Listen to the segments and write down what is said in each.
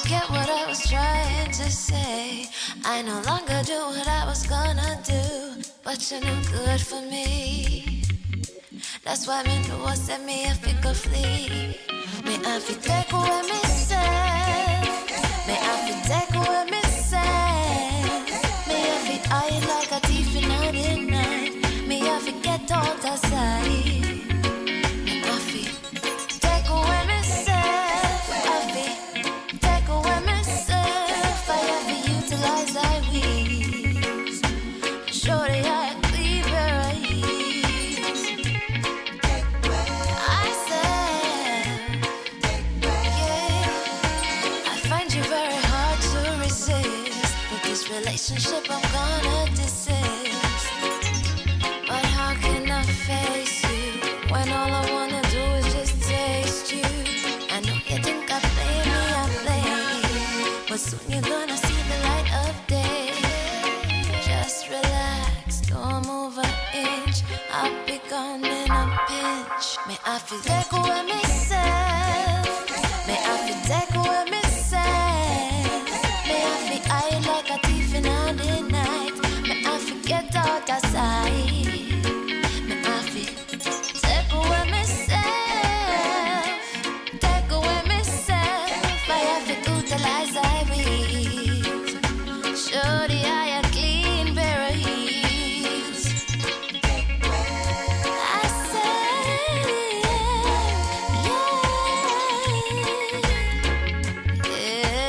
forget what I was trying to say. I no longer do what I was gonna do, but you're no good for me. That's why me know what set me if it could flee. Me have to take away me say. Me have to take away me say. Me have to hide like a thief in the night. Me have to get out of sight. Me have to take away myself. Have to take away myself. I have to utilize I wings. Show the eye clean where I is. I said, yeah. I find you very hard to resist. With this relationship I'm gonna desist. But how can I face you when all I wanna do is just taste you? I know you think I play me, I play. But soon you're gonna see the light of day. Just relax, don't move an inch. I'll be gone in a pinch. May I feel take away myself. May I feel take away myself. May I feel hide like a thief in the night. May I forget out of sight. May I feel take away myself. Take away myself. I have to utilize I will. Show the eye a clean pair of heels. I say, yeah.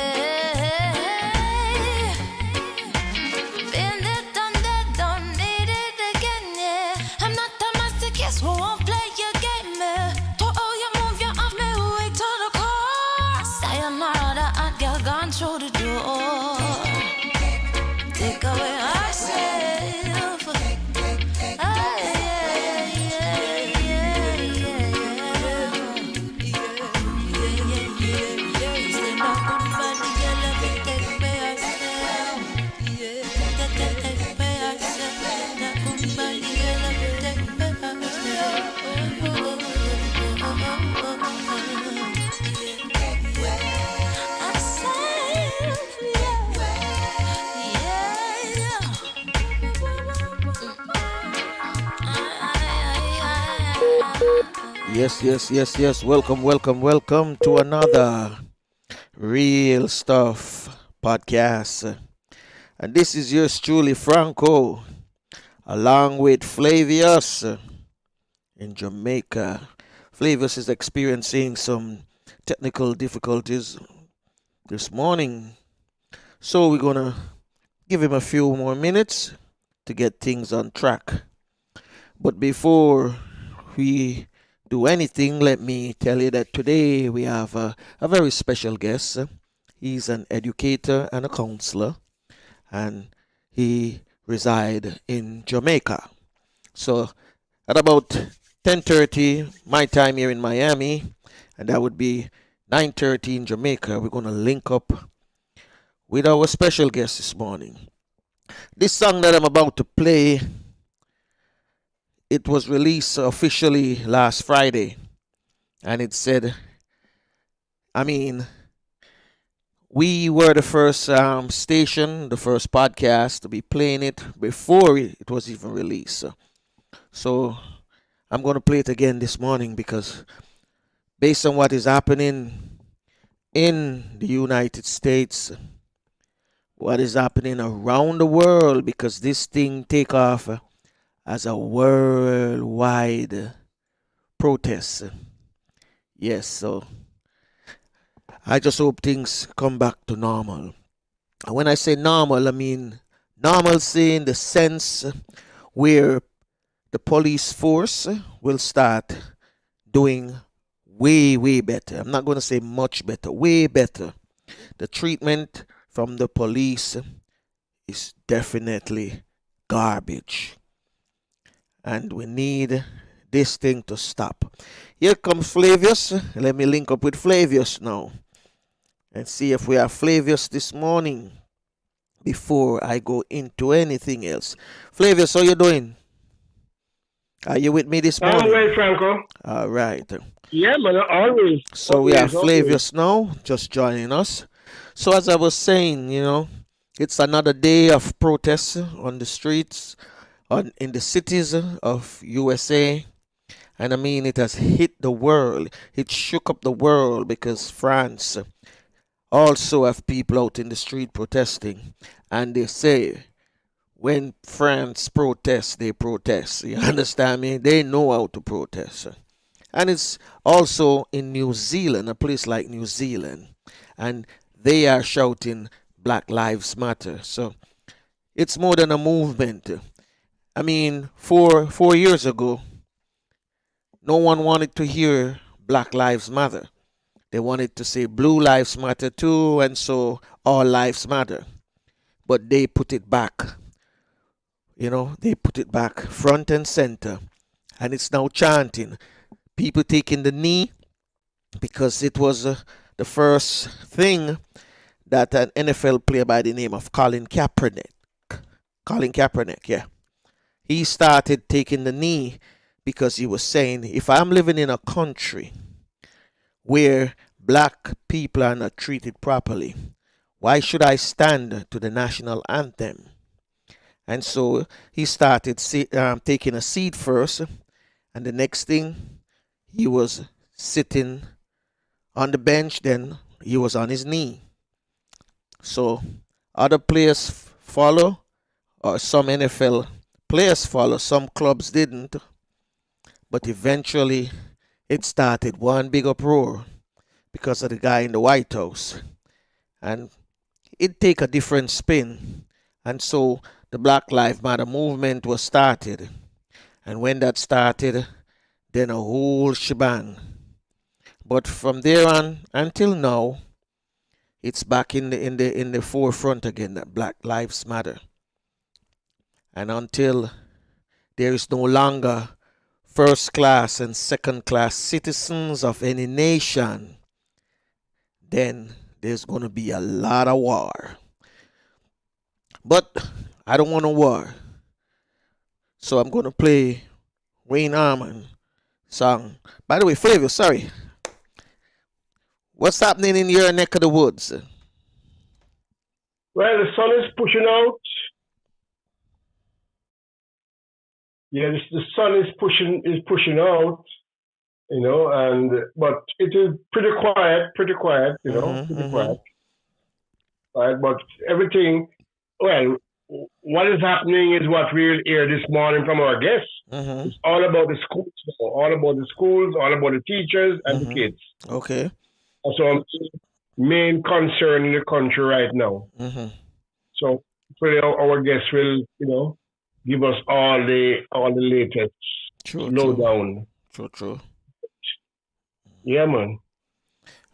Been there, done that, don't need it again, yeah. I'm not a masochist who won't play your game, yeah. To all you move, you off me way to the core. Sayonara, the hot girl gone through the door. Take away ourselves. Ah, yeah, yeah, yeah, yeah, yeah. Stand up on the body, girl, let me take away ourselves. Take away ourselves. Stand up on the body, girl, let me take away ourselves. Yes. Welcome to another Real Stuff Podcast. And this is yours truly, Franco, along with Flavius in Jamaica. Flavius is experiencing some technical difficulties this morning. So we're going to give him a few more minutes to get things on track. But before we do anything, let me tell you that today we have a very special guest. He's an educator and a counselor, and he resides in Jamaica. So at about 10:30 my time here in Miami, and that would be 9:30 in Jamaica, we're going to link up with our special guest this morning. This song that I'm about to play, it was released officially last Friday, and it said, we were the first station, the first podcast to be playing it before it was even released. So I'm going to play it again this morning because based on what is happening in the United States, what is happening around the world, because this thing take off as a worldwide protest. Yes, so I just hope things come back to normal. And when I say normal, I mean normalcy in the sense where the police force will start doing way better. I'm not going to say much better, way better. The treatment from the police is definitely garbage. And we need this thing to stop. Here comes Flavius. Let me link up with Flavius now and see if we have Flavius this morning before I go into anything else. Flavius, how you doing? Are you with me this morning? I'm well, Franco. All right. Yeah, man, always. So we have Flavius now, just joining us. So as I was saying, it's another day of protests on the streets, in the cities of USA. And I mean, it has hit the world. It shook up the world because France also have people out in the street protesting. And they say when France protests, they protest. You understand me? They know how to protest. And it's also in New Zealand, a place like New Zealand. And they are shouting Black Lives Matter. So it's more than a movement. I mean, four years ago, no one wanted to hear Black Lives Matter. They wanted to say Blue Lives Matter too, and so all lives matter. But they put it back. They put it back front and center. And it's now chanting. People taking the knee because it was the first thing that an NFL player by the name of Colin Kaepernick, yeah, he started taking the knee because he was saying, if I'm living in a country where black people are not treated properly, why should I stand to the national anthem? And so he started taking a seat first, and the next thing he was sitting on the bench, then he was on his knee. So other players follow, or some NFL players follow, some clubs didn't, but eventually it started one big uproar because of the guy in the White House. And it take a different spin. And so the Black Lives Matter movement was started. And when that started, then a whole shebang. But from there on until now, it's back in the forefront again that Black Lives Matter. And until there is no longer first class and second class citizens of any nation, then there's going to be a lot of war. But I don't want a war. So I'm going to play Wayne Arman song. By the way, Flavius, sorry. What's happening in your neck of the woods? Well, the sun is pushing out. Yeah, the sun is pushing out, and but it is pretty quiet, pretty quiet, pretty quiet. Right, but everything. Well, what is happening is what we'll hear this morning from our guests. It's all about the schools, all about the schools, all about the teachers and the kids. Okay. So main concern in the country right now. So hopefully our guests will, give us all the latest True. lowdown. True. Yeah, man.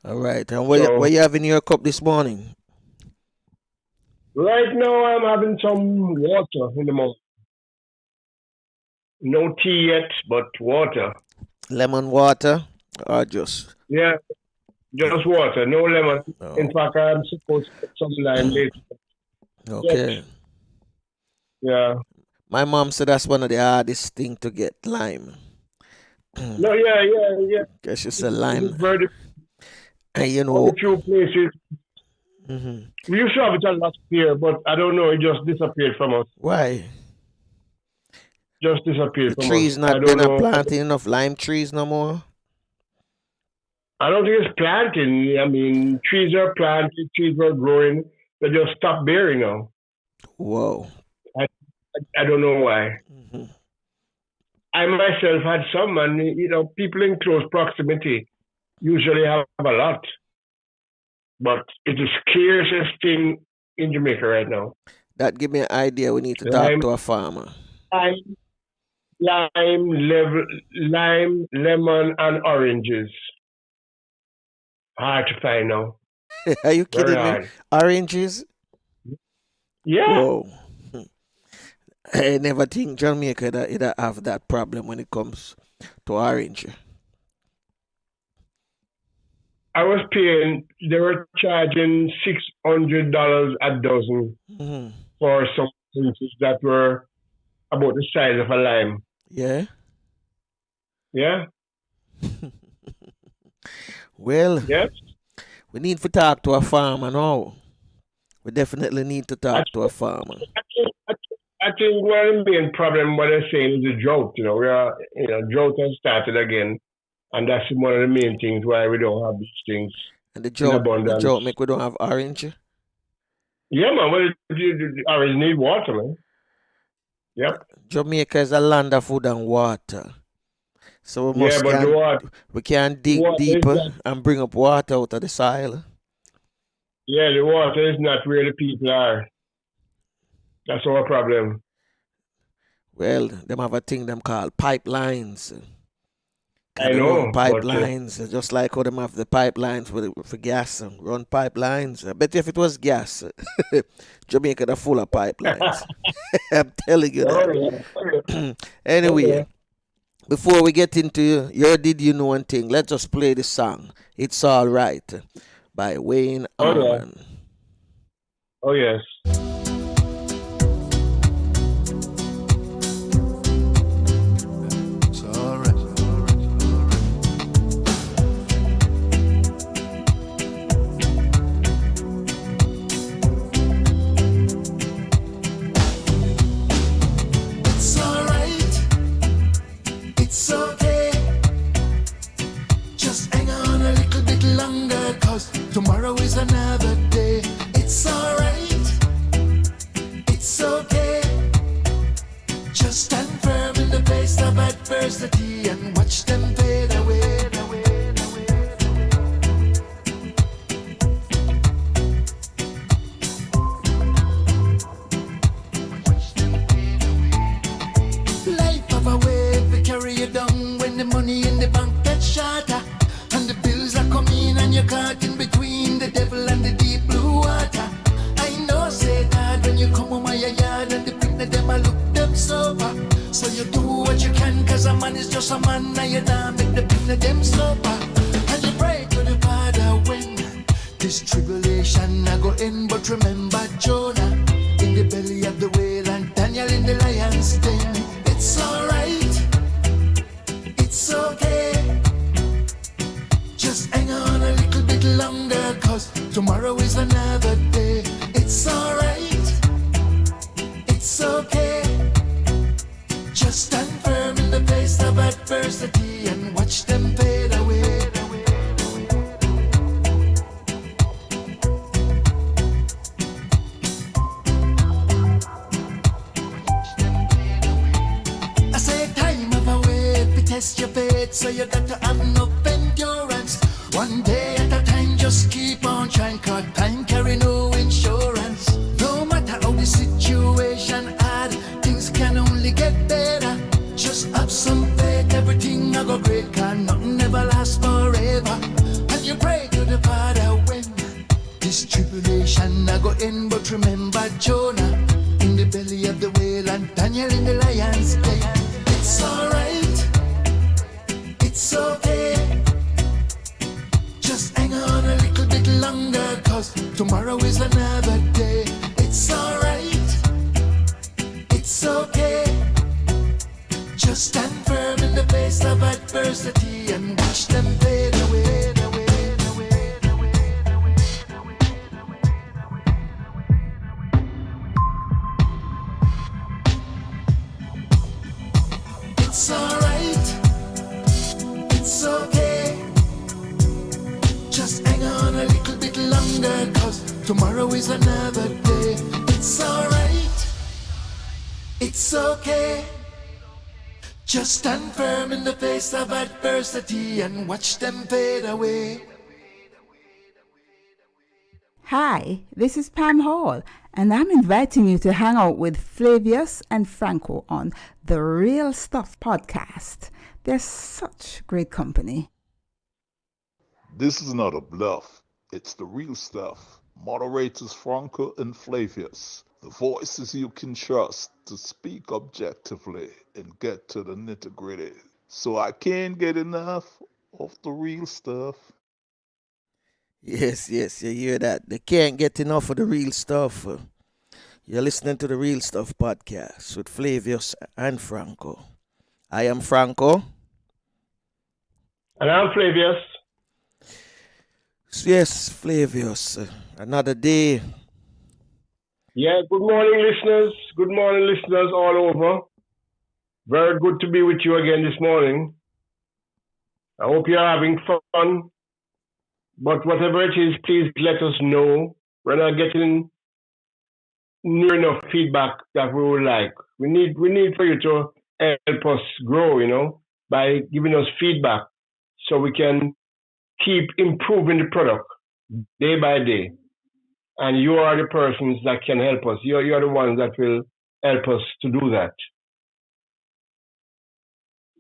All right. And what you have in your cup this morning? Right now I'm having some water in the morning. No tea yet, but water. Lemon water or just? Yeah, just water, no lemon. In Oh, fact, I'm supposed to put some lime later. Yet, okay. yeah. My mom said that's one of the hardest thing to get lime. No, yeah. Guess she said It is lime. very And only few places. mhm. We used to have it a lot here, but I don't know. It just disappeared from us. Why? Just The disappeared from us. trees I not they're don't not know. planting enough lime trees no more? I don't think it's planting. I mean, trees are planted, trees are growing. They just stop bearing now. Whoa. I, I don't know why. Mhm. I myself had some, and people in close proximity usually have a lot, but it is scarcest thing in Jamaica right now. That give me an idea. We need to talk Lime, to a farmer. lime, lime, lemon, and oranges. Hard to find now. Are you Very kidding me? hard. Oranges? Yeah. Whoa. I never think Jamaica that have that problem when it comes to orange. I was paying. They were charging $600 a dozen Hmm. for some oranges that were about the size of a lime. Yeah. Yeah. Well, Yes. We need to talk to a farmer now. We definitely need to talk to a farmer. I think one of the main problem what they're saying is the drought. Drought has started again, and that's one of the main things why we don't have these things And the in drought abundance. make we don't have orange. Yeah, man. Well, the orange need water, man. Yep. Jamaica is a land of food and water. So we can dig deeper and bring up water out of the soil. Yeah, the water is not where the people are. That's our problem. Well, them have a thing them call pipelines. I know. Pipelines, just like how them have the pipelines for gas, run pipelines. I bet you if it was gas, Jamaica are full of pipelines. I'm telling you that. Anyway, before we get into your Did You Know One thing, let's just play the song. It's All Right by Wayne Allman. Oh, yes. Tomorrow is another day. It's alright. It's okay. Just stand firm in the face of adversity and watch them fade away. Life of a wave will carry you down when the money in the bank gets shorter and the bills are coming and you're caught in between the devil and the deep blue water. I know, say that when you come on my yard and the picnic them I look them sober. So you do what you can, cause a man is just a man, now you don't make the picnic them sober. And you pray to the Father when this tribulation I go in, but remember Jonah in the belly of the whale and Daniel in the lion's den. It's alright, it's okay. Just hang on a little bit longer, cause tomorrow is another day. It's alright, it's okay. Just stand firm in the face of adversity and watch them fade away. I say time of a wait to test your faith, so you got to have enough endurance. One day at a time, just keep on trying, cause time carry no insurance. No matter how the situation hard, things can only get better. Just have some faith, everything will go great, cause nothing ever lasts forever. And you pray to the Father when this tribulation will go in, but remember Jonah in the belly of the whale and Daniel in the lion's den. It's alright, it's okay. Just hang on a little bit longer, cause tomorrow is another day. It's alright, it's okay. Just stand firm in the face of adversity and watch them fade away. It's alright, it's okay. Just hang on a little bit longer, cause tomorrow is another day. It's alright, it's okay. Just stand firm in the face of adversity and watch them fade away. Hi, this is Pam Hall, and I'm inviting you to hang out with Flavius and Franco on The Real Stuff Podcast. They're such great company. This is not a bluff. It's the real stuff. Moderators Franco and Flavius. The voices you can trust to speak objectively and get to the nitty-gritty. So I can't get enough of the real stuff. Yes, you hear that. They can't get enough of the real stuff. You're listening to the Real Stuff Podcast with Flavius and Franco. I am Franco. And I'm Flavius. Yes, Flavius. Another day. Yeah, good morning, listeners. Good morning, listeners all over. Very good to be with you again this morning. I hope you're having fun. But whatever it is, please let us know. We're not getting near enough feedback that we would like. We need for you to help us grow, by giving us feedback so we can keep improving the product day by day. And you are the persons that can help us. You're the ones that will help us to do that.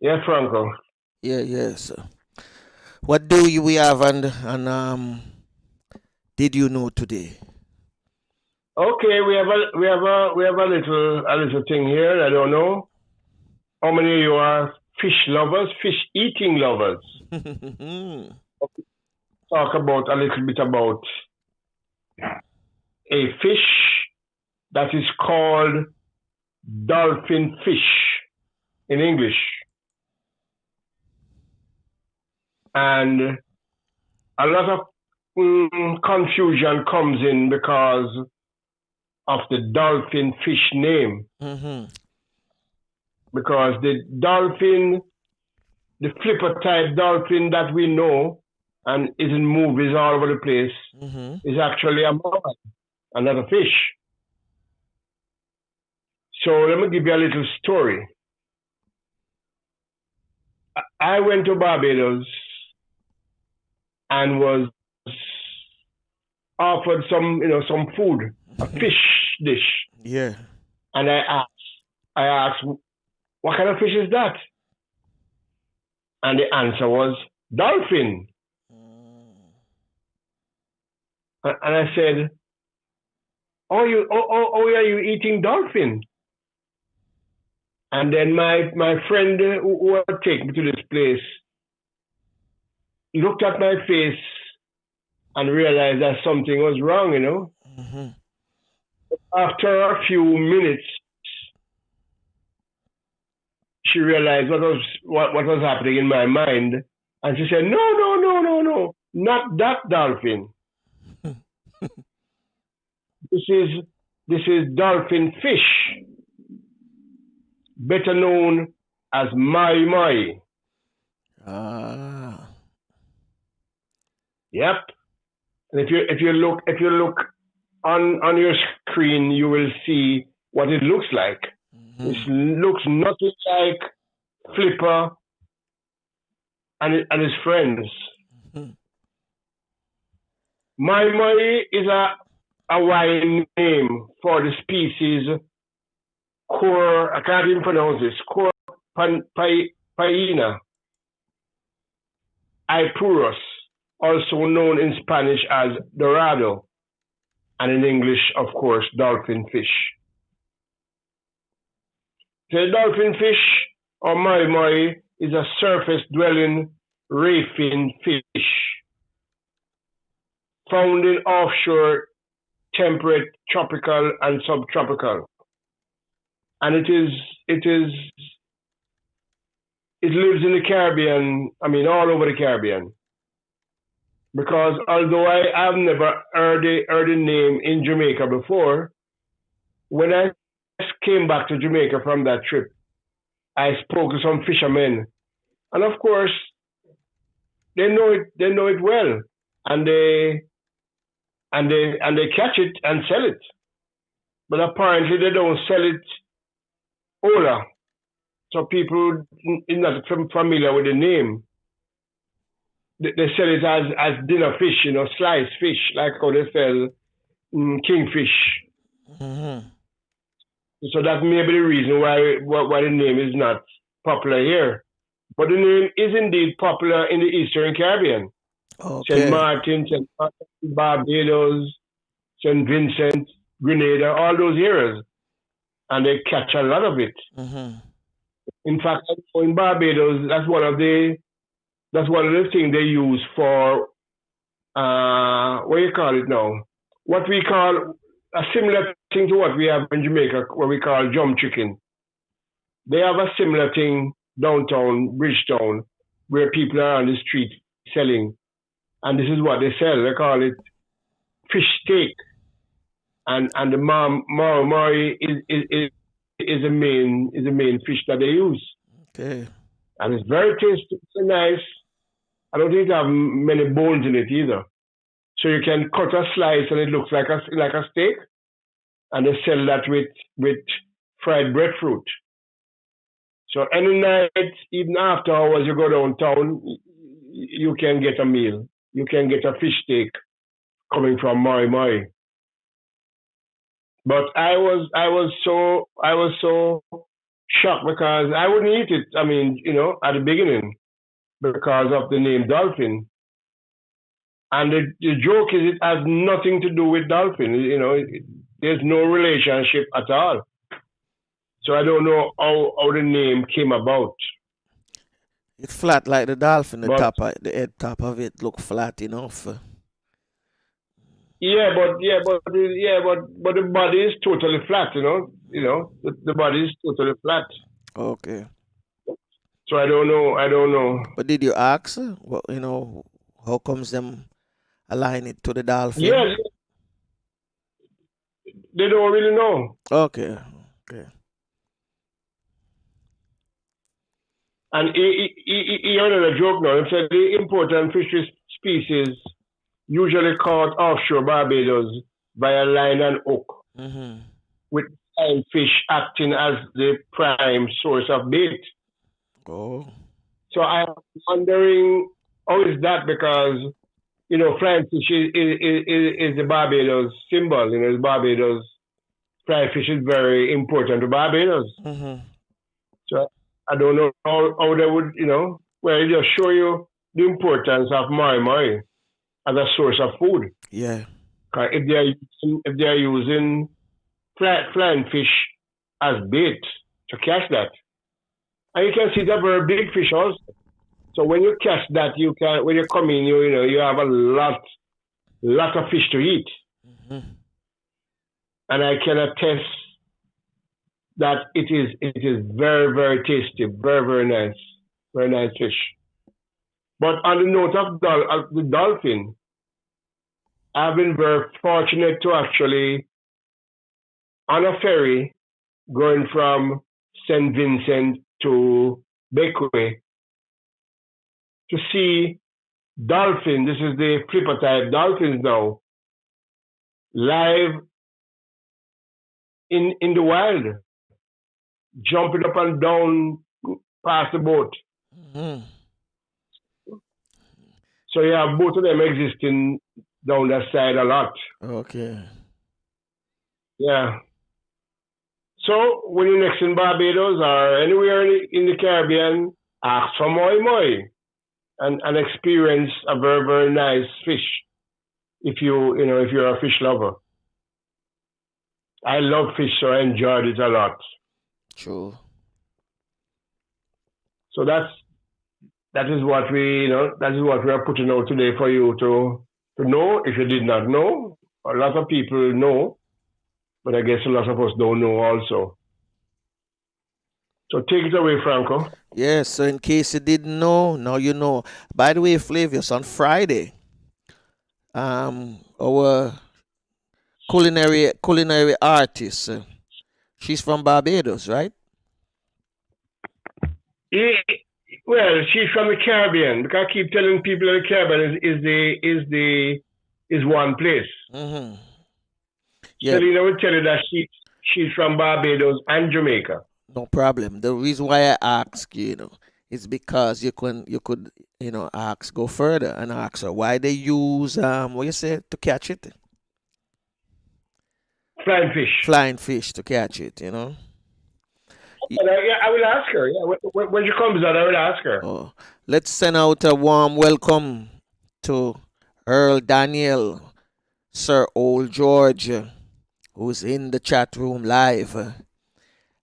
Yeah, Franco. Yes. What do we have and did you know today? Okay, we have a little thing here. I don't know how many of you are fish lovers, fish eating lovers. Talk about a little bit about a fish that is called dolphin fish in English. And a lot of confusion comes in because of the dolphin fish name. Because the dolphin, the flipper type dolphin that we know and is in movies all over the place, is actually a man, another fish. So let me give you a little story. I went to Barbados and was offered some food, a fish dish. Yeah. And I asked, what kind of fish is that? And the answer was dolphin. And I said, are you eating dolphin? And then my friend who had taken me to this place looked at my face and realized that something was wrong, After a few minutes, she realized what was happening in my mind, and she said, "No, not that dolphin. This is dolphin fish, better known as mai." Yep. And if you look on your screen, you will see what it looks like. It looks nothing like Flipper and his friends. Mai is a Hawaiian name for the species I can't even pronounce this, Paina Ipurus, also known in Spanish as dorado, and in English, of course, dolphin fish. The dolphin fish, or mai, is a surface-dwelling ray-fin fish found in offshore temperate, tropical, and subtropical. And it lives in the Caribbean, all over the Caribbean. Because although I have never heard the name in Jamaica before, when I came back to Jamaica from that trip, I spoke to some fishermen, and of course, they know it well, and they catch it and sell it, but apparently they don't sell it whole. So people is not familiar with the name. They sell it as dinner fish, sliced fish, like how they sell kingfish. So that may be the reason why the name is not popular here. But the name is indeed popular in the Eastern Caribbean. Okay. St. Martin, Barbados, St. Vincent, Grenada, all those areas. And they catch a lot of it. In fact, in Barbados, that's one of the things they use for what do you call it now? What we call a similar thing to what we have in Jamaica, what we call jump chicken. They have a similar thing downtown, Bridgetown, where people are on the street selling and this is what they sell. They call it fish steak, and the Maui is the main fish that they use, Okay. and it's very tasty, it's nice. I don't think it have many bones in it either, so you can cut a slice and it looks like a steak, and they sell that with fried breadfruit. So any night, even after hours, you go downtown, you can get a meal. You can get a fish steak coming from Moi. But I was so shocked because I wouldn't eat it. I mean, at the beginning because of the name dolphin. And the joke is it has nothing to do with dolphin. There's no relationship at all. So I don't know how the name came about. It's flat like the dolphin. The But the head top of it look flat enough. but the body is totally flat. The body is totally flat. Okay. So I don't know. But did you ask? What how comes them align it to the dolphin? Yeah, they don't really know. Okay. Okay. And he another joke now. He said the important fishery species usually caught offshore Barbados via line and hook, Mm-hmm. with flying fish acting as the prime source of bait. Oh. So I'm wondering how is that, because flying fish is the Barbados symbol. The Barbados flying fish is very important to Barbados. Mm-hmm. So I don't know how they would, well, it just show you the importance of Moi as a source of food. Yeah. If they are using flying fish as bait to catch that, and you can see they're very big fish also. So when you catch that, when you come in, you have a lot of fish to eat, Mm-hmm. and I can attest that it is very, very tasty, very, very nice fish. But on the note of the dolphin, I've been very fortunate to actually on a ferry going from St. Vincent to Bequia to see dolphin. This is the flipper type dolphins now, live in the wild, jumping up and down past the boat. Mm-hmm. So you have both of them existing down that side a lot. Okay. Yeah. So when you're next in Barbados or anywhere in the Caribbean, ask for moi and experience a very, very nice fish if you're a fish lover. I love fish, so I enjoyed it a lot. True. So that is what we are putting out today for you to know if you did not know. A lot of people know, but I guess a lot of us don't know also. So take it away, Franco. Yes, so in case you didn't know, now you know. By the way, Flavius, on Friday, our culinary artist, she's from Barbados, right? Well, she's from the Caribbean, because I keep telling people that the Caribbean is one place. Mm-hmm. Yeah. Selena will tell you that she's from Barbados and Jamaica. No problem. The reason why I ask you, is because you could go further and ask her why they use what you say to catch it? Flying fish. Flying fish to catch it, Yeah, I will ask her. Yeah, when she comes out, I will ask her. Oh, let's send out a warm welcome to Earl Daniel, Sir Old George, who's in the chat room live,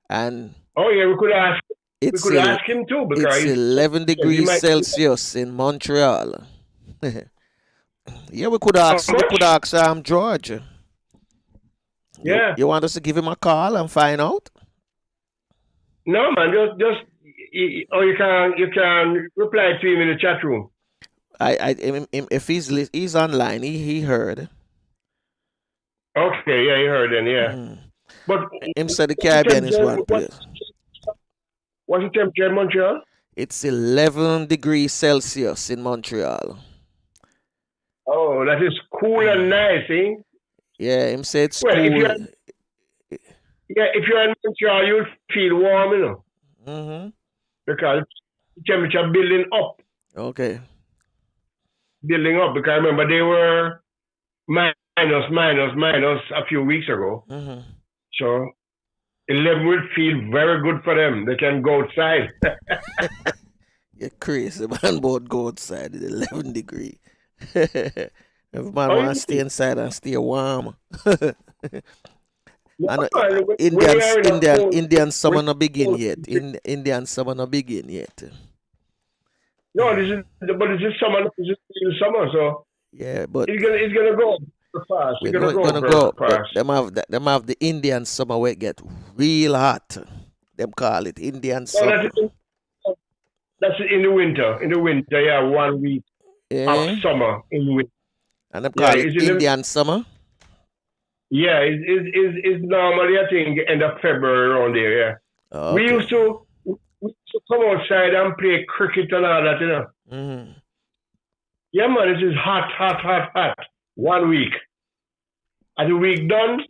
and oh yeah, we could ask him too, because it's 11 degrees Celsius in Montreal. Yeah, we could ask George. Yeah. You want us to give him a call and find out? No, man, just you can reply to him in the chat room. If he's online, he heard. Okay, yeah, you heard then, yeah. But Him said the Caribbean is one place. What's the temperature in Montreal? It's 11 degrees Celsius in Montreal. Oh, that is cool and nice, eh? Yeah, him said it's Well, cool. if you're in Montreal, you'll feel warm, you know. Because the temperature building up. Okay. Building up, because I remember they were minus a few weeks ago. So 11 will feel very good for them. They can go outside. You're crazy, man. Both go outside at 11 degrees. Every man want to stay inside and stay warm. Indian summer not begin yet. Indian summer not begin yet. No, this is summer. This is summer, so yeah, but it's gonna go fast. We're gonna go. Them have the Indian summer where it get real hot. Them call it Indian summer. That's in the winter. In the winter, yeah, 1 week of summer in the winter. And them call it Indian summer. Yeah, it's normally I think end of February around there. Yeah, okay. we used to come outside and play cricket and all that, you know. Yeah, man, it is hot. 1 week. And the week done,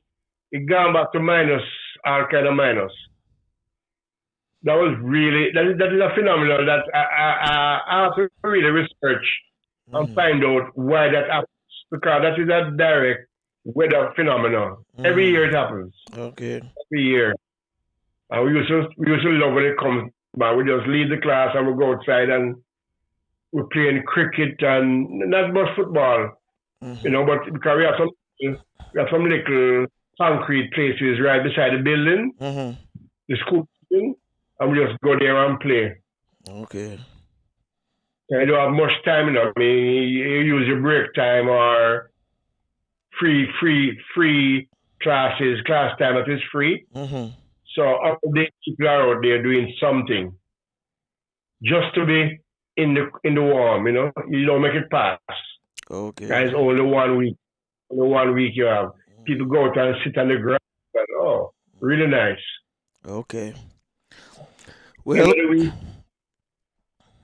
it gone back to minus, all kind of minus. That was really, that is a phenomenon that I have to really research and find out why that happens. Because that is a direct weather phenomenon. Every year it happens. Okay. Every year. And we used to love when it comes back. We just leave the class and we go outside and we're playing cricket and not much football. You know, but because we have some little concrete places right beside the building, the school building, and we just go there and play. Okay. And you don't have much time, you know. I mean, you use your break time or free classes, class time if it's free. So all day people are out there doing something just to be in the warm, you know. You don't make it pass. Okay. It's only 1 week. Only 1 week you have. People go out and sit on the ground. And, really nice. Okay. Well,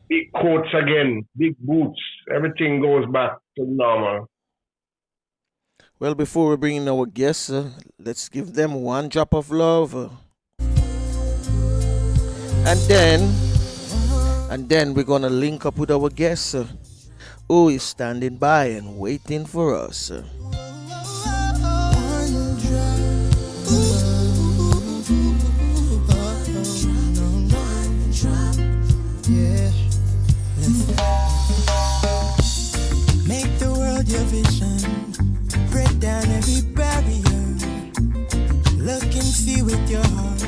big coats again, big boots. Everything goes back to normal. Well, before we bring in our guests, let's give them one drop of love. And then we're going to link up with our guests who is standing by and waiting for us. Make the world your vision. Break down every barrier. Look and see with your heart.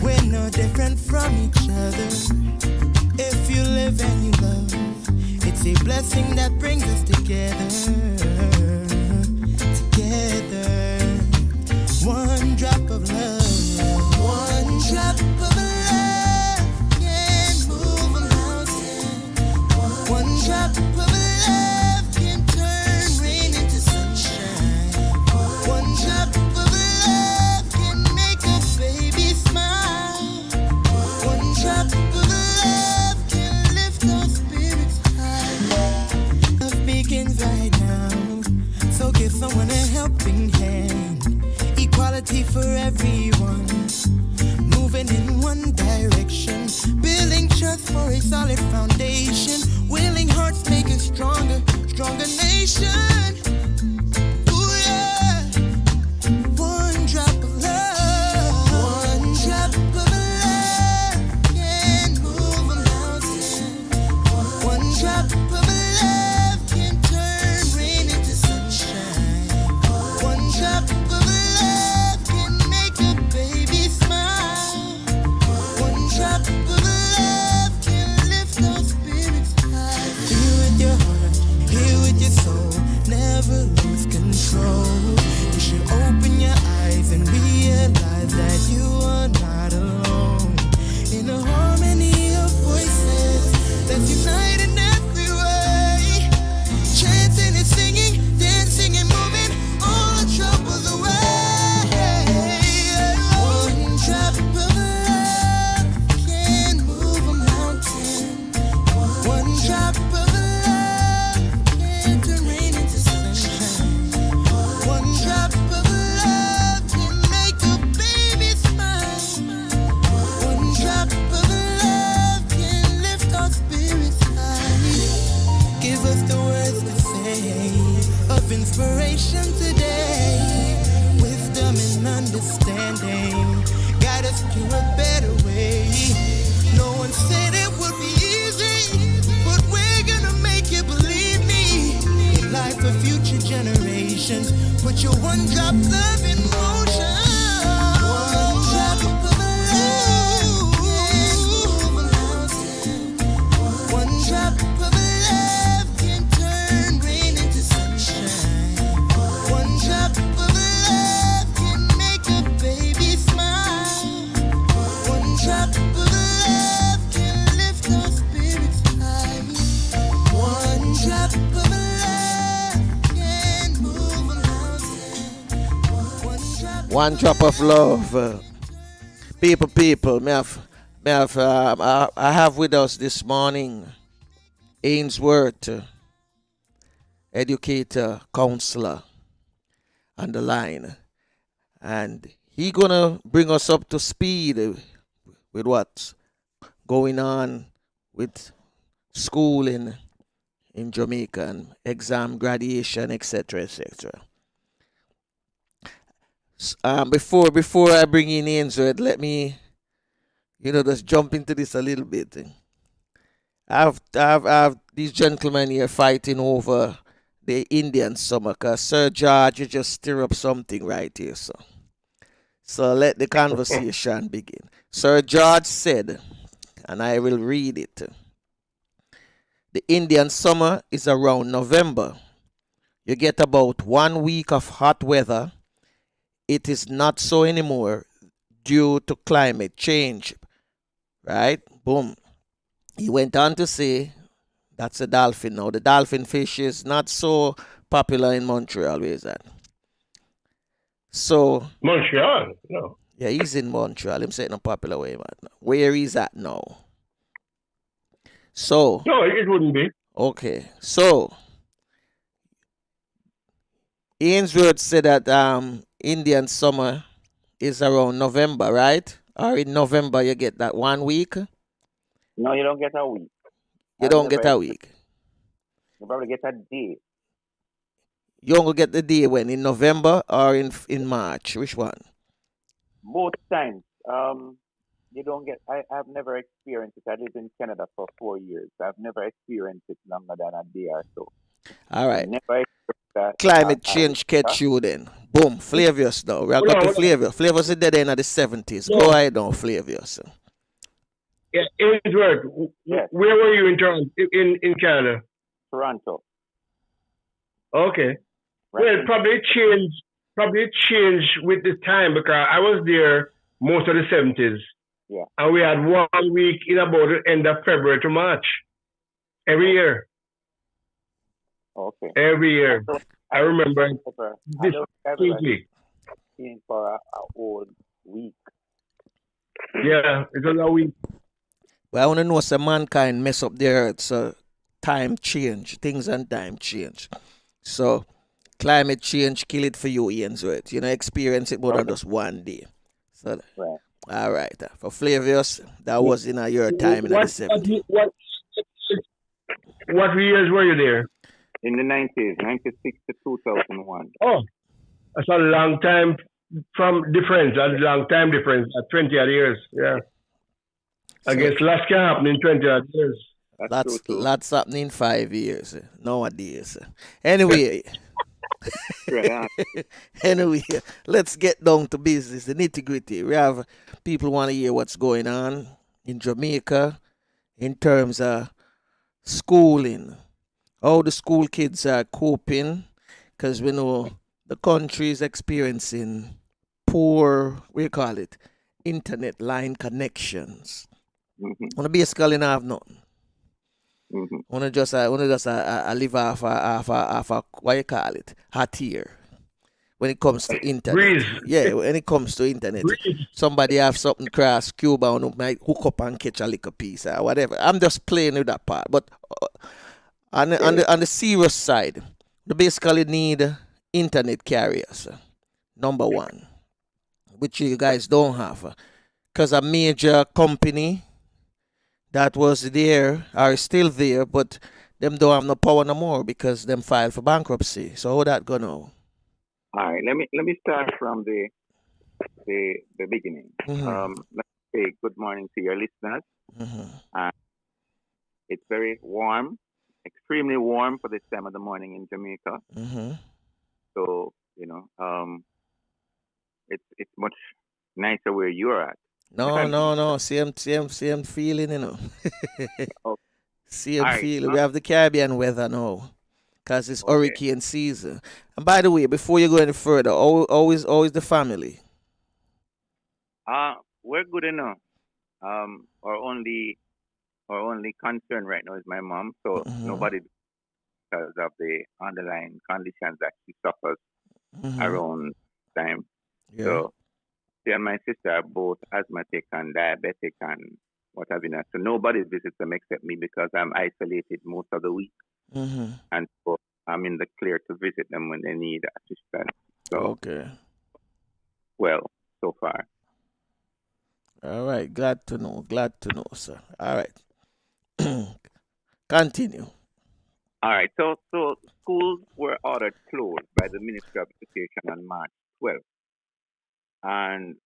We're no different from each other. If you live and you love, it's a blessing that brings us together. One drop of love. One drop of love can move a mountain. One drop of love can turn rain into sunshine. One drop of love can make a baby smile. One drop of love can lift our spirits high. Love begins right now, so give someone a helping hand. Equality for everyone, moving in one direction, building trust for a solid foundation. Willing hearts make a stronger nation. Ooh yeah, one drop of love. One drop of love can move a mountain. One drop of love can turn rain into sunshine. One drop of love can make a baby smile. One drop of love can lift our spirits inspiration today. Wisdom and understanding guide us to a better way. No one said it would be easy, but we're gonna make it, believe me. Life for future generations. Put your one drop love in motion. One drop of love can move a mountain. One drop of love can turn rain into sunshine. One drop of love can make a baby smile. One drop of love can lift our spirits high. One drop of love can move a mountain. One drop of love. People, I have with us this morning Ainsworth, educator, counselor on the line. And he gonna bring us up to speed with what's going on with school in Jamaica and exam graduation, etc., etc. Before I bring in Ainsworth, let me, just jump into this a little bit. I've these gentlemen here fighting over the Indian summer, cause Sir George, you just stir up something right here, so let the conversation begin. Sir George said, and I will read it: the Indian summer is around November. You get about 1 week of hot weather. It is not so anymore due to climate change. Right? Boom. He went on to say, that's a dolphin now. The dolphin fish is not so popular in Montreal. Where is that? So Montreal? No. yeah, he's in Montreal. I'm saying a popular way, man. Where is that now? So No, it wouldn't be. okay. So Ainsworth said that Indian summer is around November, right? Or in November you get that 1 week? No, you don't get a week. You don't get a week. You probably get a day. You only get the day when? In November or in March? Which one? Both times. You don't get. I've never experienced it. I lived in Canada for 4 years. I've never experienced it longer than a day or so. All right. Never experienced that. Climate change catch you then. Boom. Flavius now. We are going to Flavius. Flavius is dead in the 70s. Go ahead now, Flavius. Yeah, Ainsworth, Yes. where were you in Toronto, in Canada? Toronto. Okay. Right. Well, probably changed with the time because I was there most of the 70s. Yeah. And we had 1 week in about the end of February to March. Every year. Okay. Every year. I remember I this don't ever week. seen for a whole week. Yeah, it was a week. Well, I want to know some mankind mess up the earth, so time change. Things and time change. So climate change kill it for you, Ainsworth. Experience it more than just 1 day. So Right. all right. For Flavius, that was in your time in the 70s. What years were you there? In the 90s, 96 to 2001. Oh, that's a long time difference. That's a long time difference. 20 odd years. Yeah. I guess lots can happen in 20 odd years. That's true, too. Lots happening in 5 years nowadays. Anyway. Right. Anyway, let's get down to business, the nitty gritty. We have people want to hear what's going on in Jamaica in terms of schooling, how the school kids are coping, because we know the country is experiencing poor, internet line connections. Mm-hmm. Want to basically not have nothing. Mm-hmm. Want to just live off a what you call it, hot air. When it comes to internet, Breeze. yeah. When it comes to internet, somebody have something cross Cuba and might hook up and catch a little piece or whatever. I'm just playing with that part. But on the serious side, they basically need internet carriers. Number one, which you guys don't have, because a major company that was there are still there, but them don't have no power no more because them filed for bankruptcy. So how that gonna? All right, let me start from the beginning. Let's say good morning to your listeners. It's very warm, extremely warm for this time of the morning in Jamaica. So it's much nicer where you're at. No. Same feeling, you know. Oh, Same all right. feeling. We have the Caribbean weather now, cause it's Okay. hurricane season. And by the way, before you go any further, always the family. We're good enough. Our only concern right now is my mom. So nobody, because of the underlying conditions that she suffers around time. Yeah. So she and my sister are both asthmatic and diabetic and what have you not. So nobody visits them except me because I'm isolated most of the week. And so I'm in the clear to visit them when they need assistance. So, Okay. well, so far. All right. Glad to know, sir. All right. Continue. All right. So schools were ordered closed by the Ministry of Education on March 12th. And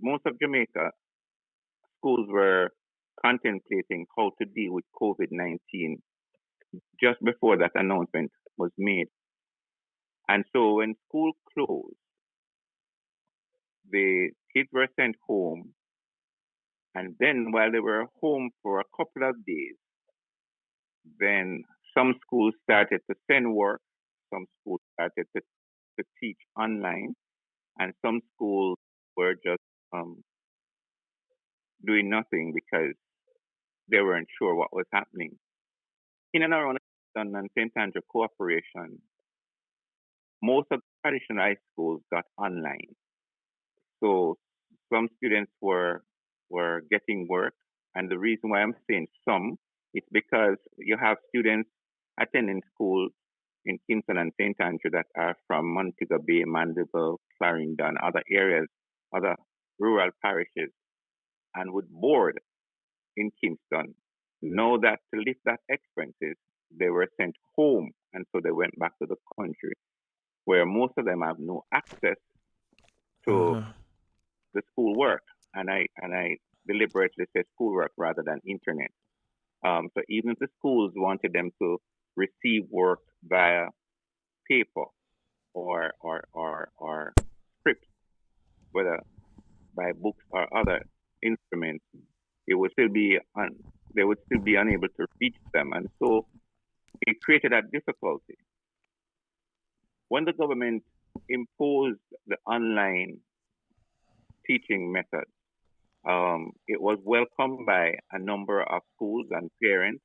most of Jamaica, schools were contemplating how to deal with COVID-19 just before that announcement was made. And so when school closed, the kids were sent home. And then while they were home for a couple of days, then some schools started to send work, some schools started to teach online, and some schools were just doing nothing because they weren't sure what was happening. In and around Kingston and St. Andrew Cooperation, most of the traditional high schools got online. So some students were getting work, and the reason why I'm saying some is because you have students attending school in Kingston and St. Andrew that are from Montego Bay, Mandeville, Clarendon, other areas, other rural parishes, and would board in Kingston. Know that to lift that expenses, they were sent home, and so they went back to the country, where most of them have no access to the schoolwork, and I deliberately say schoolwork rather than internet. So even if the schools wanted them to receive work via paper or scripts, whether by books or other instruments, it would still be they would still be unable to reach them, and so it created a difficulty. When the government imposed the online teaching method, it was welcomed by a number of schools and parents,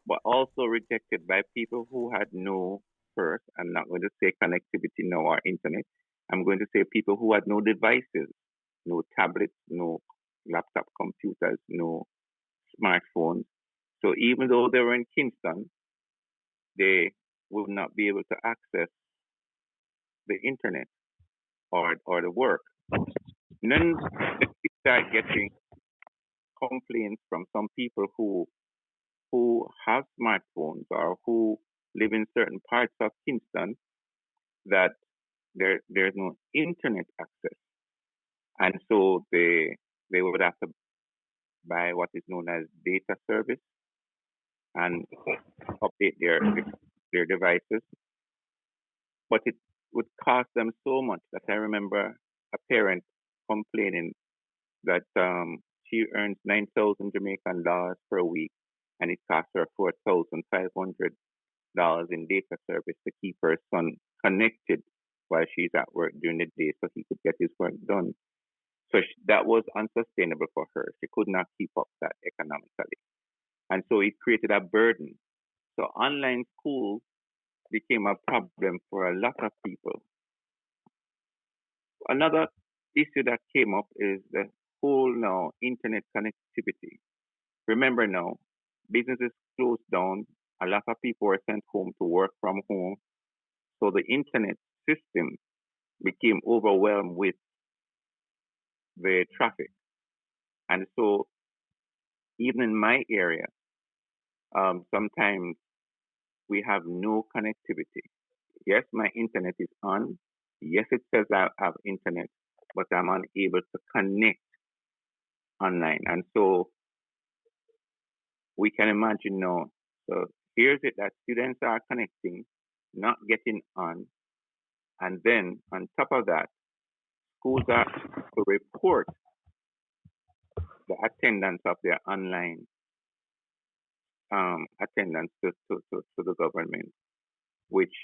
but also rejected by people who had no, first, I'm not going to say connectivity now or internet, I'm going to say people who had no devices, no tablets, no laptop computers, no smartphones. So even though they were in Kingston, they would not be able to access the internet or the work. And then we start getting complaints from some people who have smartphones or who live in certain parts of Kingston that there's no internet access, and so they would have to buy what is known as data service and update their devices. But it would cost them so much that I remember a parent complaining that she earns 9,000 Jamaican dollars per week, and it costs her $4,500 in data service to keep her son connected while she's at work during the day, so he could get his work done. So that was unsustainable for her. She could not keep up that economically, and so it created a burden. So online school became a problem for a lot of people. Another issue that came up is the whole now internet connectivity. Remember now, businesses closed down. A lot of people were sent home to work from home. So the internet system became overwhelmed with the traffic. And so even in my area, Sometimes we have no connectivity. Yes, my internet is on. Yes, it says I have internet, but I'm unable to connect online. And so we can imagine now. So here's it that students are connecting, not getting on. And then on top of that, schools are to report the attendance of their online attendance to the government, which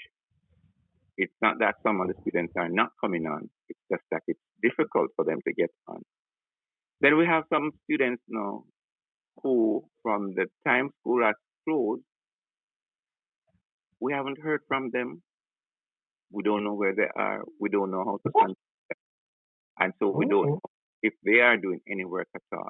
it's not that some of the students are not coming on, it's just that it's difficult for them to get on. Then we have some students now who, from the time school has closed, we haven't heard from them. We don't know where they are. We don't know how to contact them. And so we don't know if they are doing any work at all.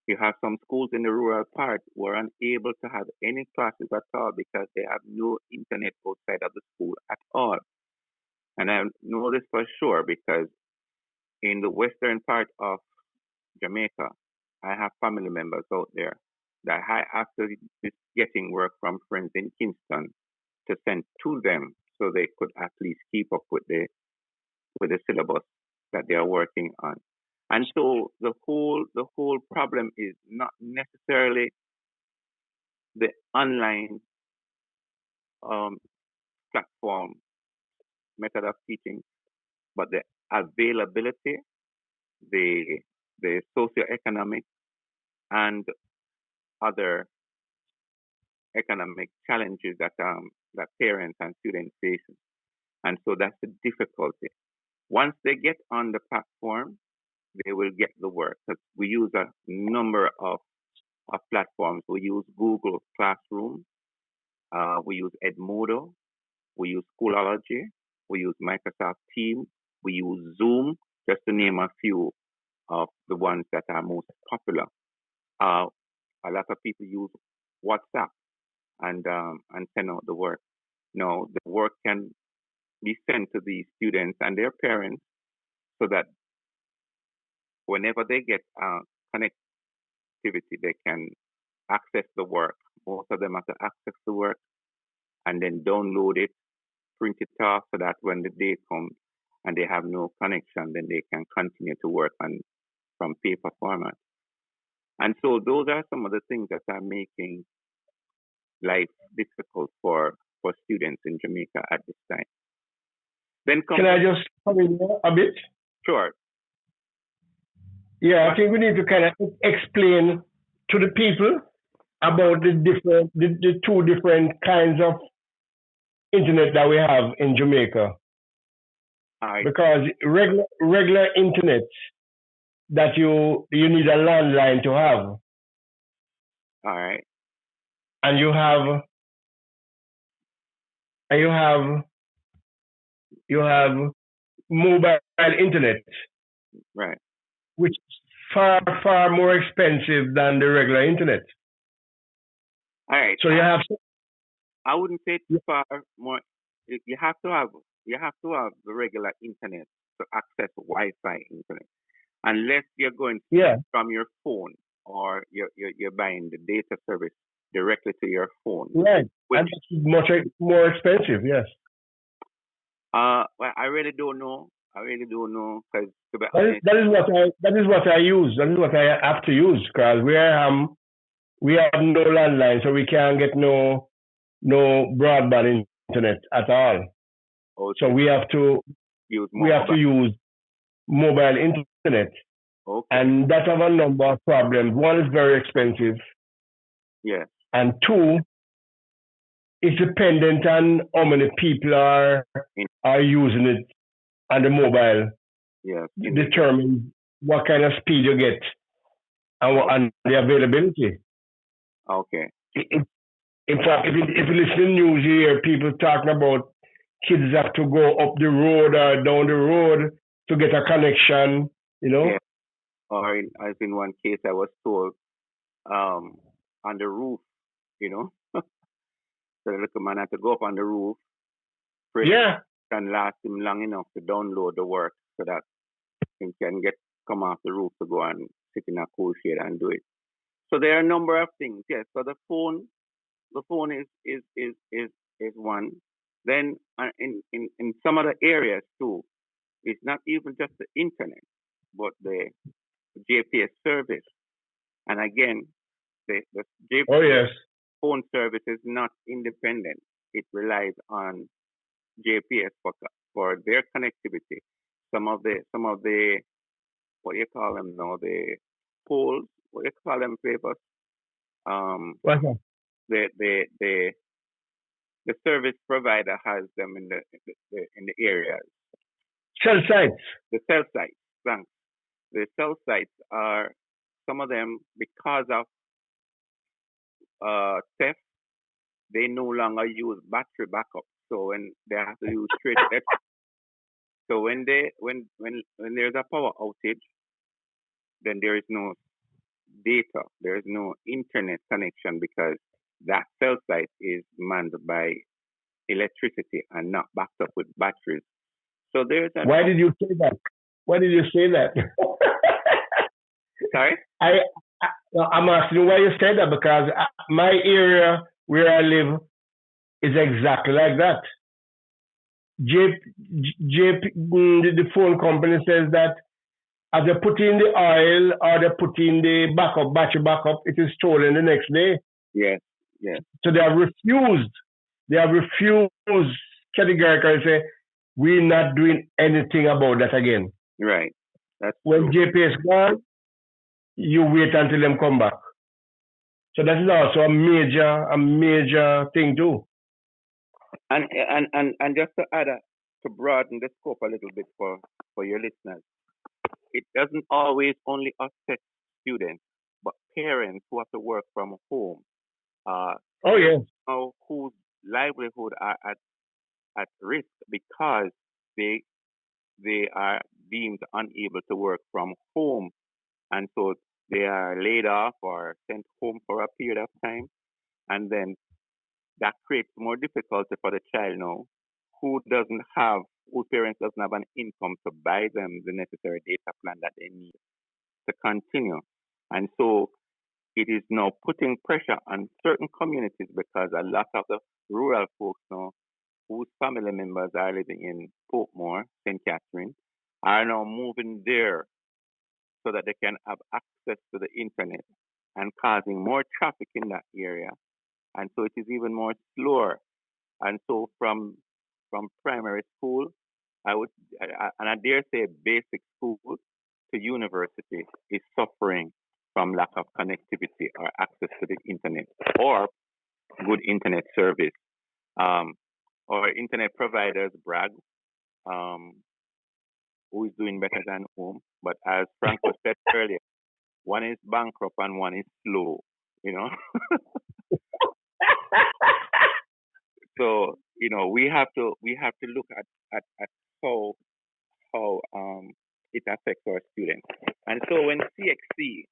You have some schools in the rural part who are unable to have any classes at all because they have no internet outside of the school at all. And I know this for sure because in the western part of Jamaica, I have family members out there that after getting work from friends in Kingston to send to them so they could at least keep up with the syllabus that they are working on. And so the whole problem is not necessarily the online platform method of teaching, but the availability, the socioeconomic and other economic challenges that parents and students face. And so that's the difficulty. Once they get on the platform, they will get the work. Because we use a number of platforms. We use Google Classroom, we use Edmodo, we use Schoology, we use Microsoft Teams, we use Zoom, just to name a few of the ones that are most popular. A lot of people use WhatsApp and send out the work. Now, the work can be sent to the students and their parents so that whenever they get connectivity, they can access the work. Most of them have to access the work and then download it, print it off so that when the day comes and they have no connection, then they can continue to work from paper format. And so those are some of the things that are making life difficult for students in Jamaica at this time. Then can I just come in a bit? Sure. Yeah, I think we need to kind of explain to the people about the two different kinds of internet that we have in Jamaica. All right. Because regular internet that you need a landline to have. All right. And you have mobile internet. Right. Which is far more expensive than the regular internet. All right. So you have. I wouldn't say it's far more. You have to have the regular internet to access Wi-Fi internet, unless you're going from your phone or you're buying the data service directly to your phone. Right, and it's much more expensive. Yes. Well, I really don't know. Because that is what I use. That is what I have to use because we have no landline, so we can't get no broadband internet at all. Okay. So we have to use mobile internet. Okay. And that have a number of problems. One is very expensive. Yes. And two, it's dependent on how many people are using it on the mobile. Yes. Determine what kind of speed you get and the availability. Okay. In fact, if you listen to news, you hear people talking about kids have to go up the road or down the road to get a connection, Yeah. Or as in one case, I was told on the roof, so the little man had to go up on the roof. Can last him long enough to download the work so that he can come off the roof to go and sit in a cool shade and do it. So there are a number of things. Yes. So the phone is one. Then in some other areas too, it's not even just the internet, but the GPS service. And again, the Oh GPS yes. phone service is not independent. It relies on GPS for their connectivity. Some of the what do you call them now? The poles, what do you call them, Flavors? What's that? The the service provider has them in the areas. Cell sites. The cell sites, thanks. The cell sites are some of them because of theft. They no longer use battery backup, so when they have to use straight electric. So when there's a power outage, then there is no data, there is no internet connection because that cell site is manned by electricity and not backed up with batteries. So there's an Why did you say that? Why did you say that? sorry. I'm asking you why you said that because my area where I live is exactly like that. The phone company says that as they put in the oil or they put in the battery backup, it is stolen the next day. Yes. So they have refused. Categorically say, we're not doing anything about that again. Right. That's when true. GPS gone, you wait until them come back. So that is also a major thing too. And just to add to broaden the scope a little bit for your listeners, it doesn't always only affect students, but parents who have to work from home. Oh yeah. Whose livelihood are at risk because they are deemed unable to work from home, and so they are laid off or sent home for a period of time, and then that creates more difficulty for the child now, whose parents doesn't have an income to buy them the necessary data plan that they need to continue. And so it is now putting pressure on certain communities because a lot of the rural folks now, whose family members are living in Portmore, St. Catherine, are now moving there so that they can have access to the internet and causing more traffic in that area. And so it is even more slower. And so from primary school, and I dare say basic school to university is suffering from lack of connectivity or access to the internet or good internet service. Our internet providers brag who is doing better than whom, but as Franco said earlier, one is bankrupt and one is slow, you know. So, you know, we have to look at how it affects our students. And so when CXC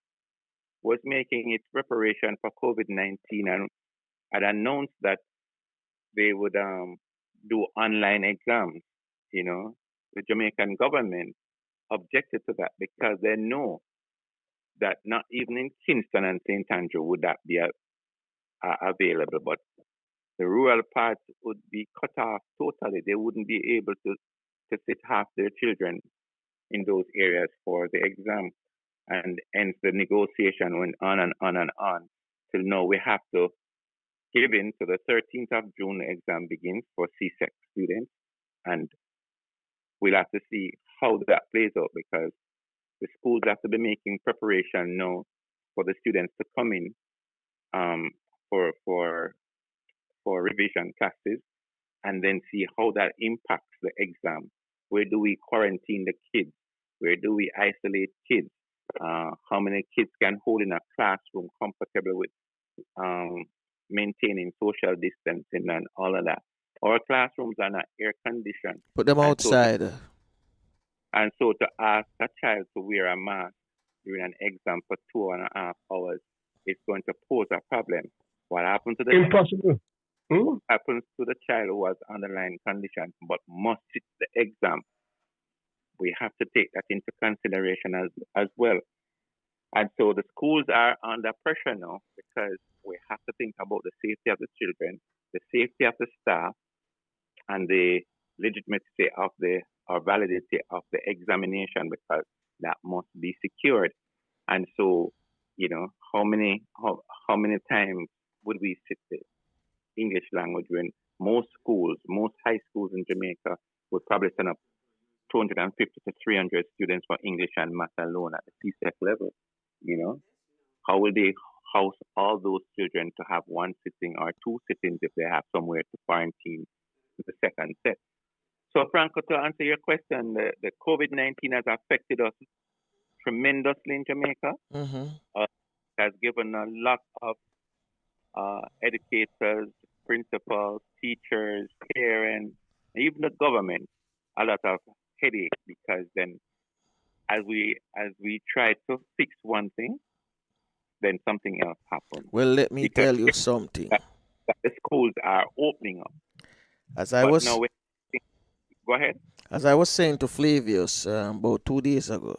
was making its preparation for COVID-19 and had announced that they would do online exams, you know, the Jamaican government objected to that because they know that not even in Kingston and St. Andrew would that be available, but the rural parts would be cut off totally. They wouldn't be able to sit half their children in those areas for the exam. And hence the negotiation went on and on and on till now we have to give in. So the 13th of June the exam begins for CSEC students, and we'll have to see how that plays out because the schools have to be making preparation now for the students to come in for revision classes, and then see how that impacts the exam. Where do we quarantine the kids? Where do we isolate kids? How many kids can hold in a classroom comfortable with maintaining social distancing and all of that? Our classrooms are not air conditioned. Put them outside. And so to ask a child to wear a mask during an exam for 2.5 hours is going to pose a problem. What happened to the impossible? Happens to the child who has underlying condition but must sit the exam? We have to take that into consideration as well. And so the schools are under pressure now because we have to think about the safety of the children, the safety of the staff, and the legitimacy of the or validity of the examination because that must be secured. And so, how many times would we sit the English language when most schools, most high schools in Jamaica would probably send up 250 to 300 students for English and math alone at the CSEC level? How will they house all those children to have one sitting or two sittings if they have somewhere to quarantine the second set? So, Franco, to answer your question, the COVID-19 has affected us tremendously in Jamaica. Mm-hmm. It has given a lot of educators, principals, teachers, parents, even the government a lot of headache because then as we try to fix one thing, then something else happens. Well, let me Because tell you something. the schools are opening up. As Go ahead. As I was saying to Flavius about 2 days ago,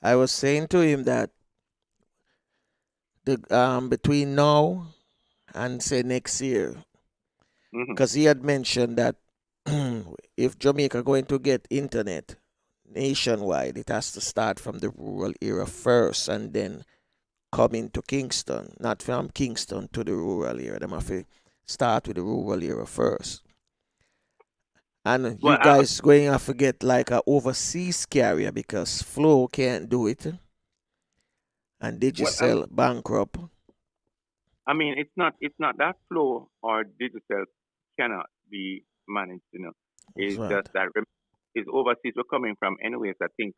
I was saying to him that the between now and say next year, because he had mentioned that if Jamaica going to get internet nationwide, it has to start from the rural area first and then come into Kingston, not from Kingston to the rural area. They have to start with the rural area first. And you guys going to have to get like an overseas carrier because Flow can't do it. And Digicel bankrupt. I mean, it's not that Flow or Digicel cannot be managed. It's right. just that is overseas. We're coming from anyways. I think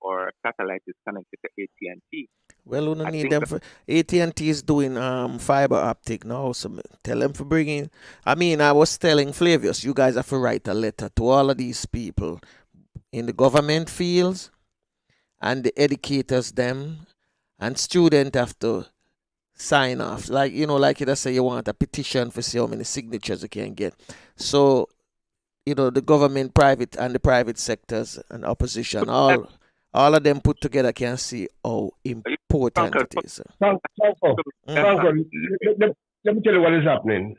our satellite is connected to AT&T. Well, we don't need them for AT&T is doing fiber optic now. So tell them for bringing. I mean, I was telling Flavius, you guys have to write a letter to all of these people in the government fields and the educators them and students have to sign off. Like you just say you want a petition for see how many signatures you can get. So the government, private, and the private sectors and opposition, all of them put together can see how important it is. Franco, let me tell you what is happening.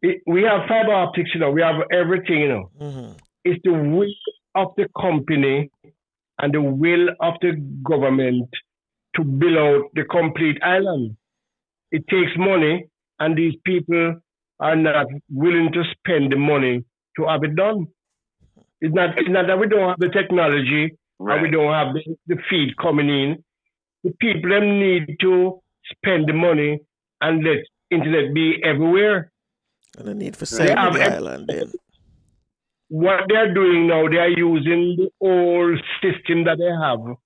We have fiber optics, we have everything, Mm-hmm. It's the will of the company and the will of the government to build out the complete island. It takes money, and these people are not willing to spend the money to have it done. It's not that we don't have the technology, right, or we don't have the feed coming in. The people them need to spend the money and let internet be everywhere. And the need for saving the island then. What they're doing now, they are using the old system that they have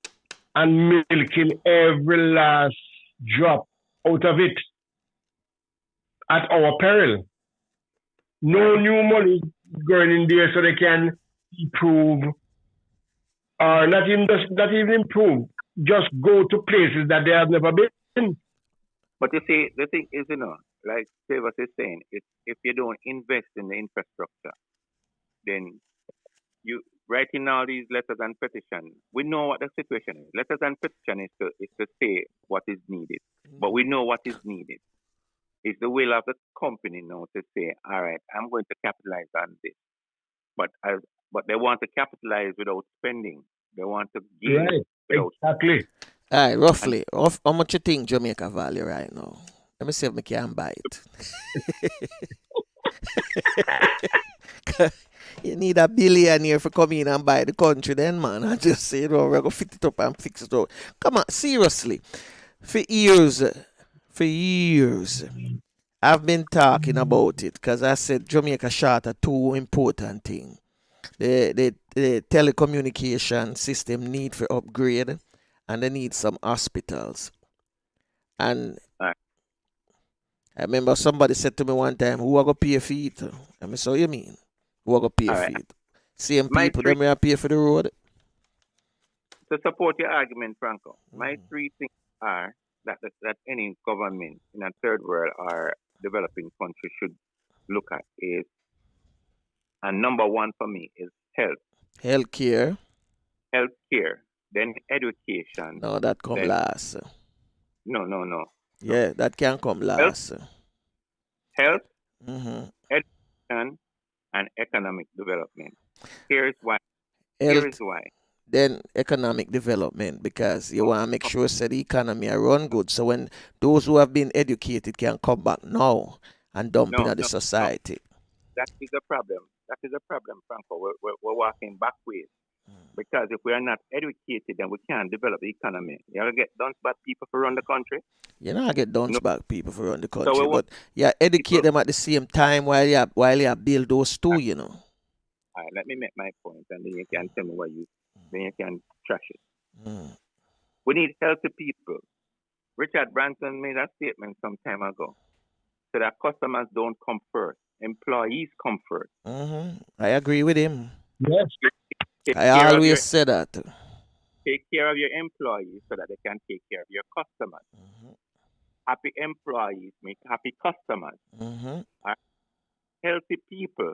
and milking every last drop out of it at our peril. No new money going in there so they can improve, or not even improve, just go to places that they have never been. But you see, the thing is, like Flavius is saying, if you don't invest in the infrastructure, then you writing all these letters and petitions. We know what the situation is. Letters and petition is to say what is needed, but we know what is needed. It's the will of the company now to say, all right, I'm going to capitalize on this, but they want to capitalize without spending. They want to give without exactly. All right, roughly, how much you think Jamaica value right now? Let me see if I can buy it. You need a billionaire for come in and buy the country then, man. I just say, we're going to fit it up and fix it up. Come on, seriously. For years, I've been talking about it because I said Jamaica short a two important things. The telecommunication system need for upgrade and they need some hospitals. And I remember somebody said to me one time, who are going to pay for it? I mean, so you mean? Who are going to pay for it? Same people that may pay for the road? To support your argument, Franco, my three things are that any government in a third world or developing country should look at is, and number one for me is health. Healthcare. Healthcare. then education. No, that come Then last. no. Yeah, that can come last. Health, Mm-hmm. education, and economic development. Here's why. Health, then economic development, because you want to make sure that the economy are run good. So when those who have been educated can come back now and dump into the society. That is a problem. That is a problem, Franco. We're walking backwards. Because if we are not educated, then we can't develop the economy. You ever get dunce back people for run the country? You know, I get dunce back people for run the country, So but yeah, educate them at the same time while you build those two, you know. All right, let me make my point, and then you can tell me what then you can trash it. We need healthy people. Richard Branson made a statement some time ago. So that customers don't come first, employees come first. I agree with him. Yes. I always say that. Take care of your employees so that they can take care of your customers. Happy employees make happy customers. Healthy people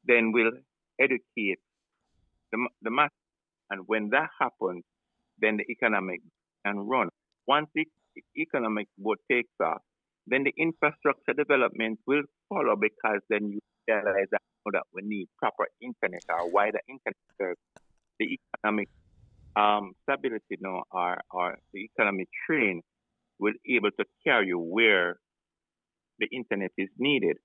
then will educate the mass, and when that happens, then the economic can run. Once the economic board takes off, then the infrastructure development will follow, because then you realize that we need proper internet or wider internet service. The economic stability now or the economic train will be able to carry you where the internet is needed,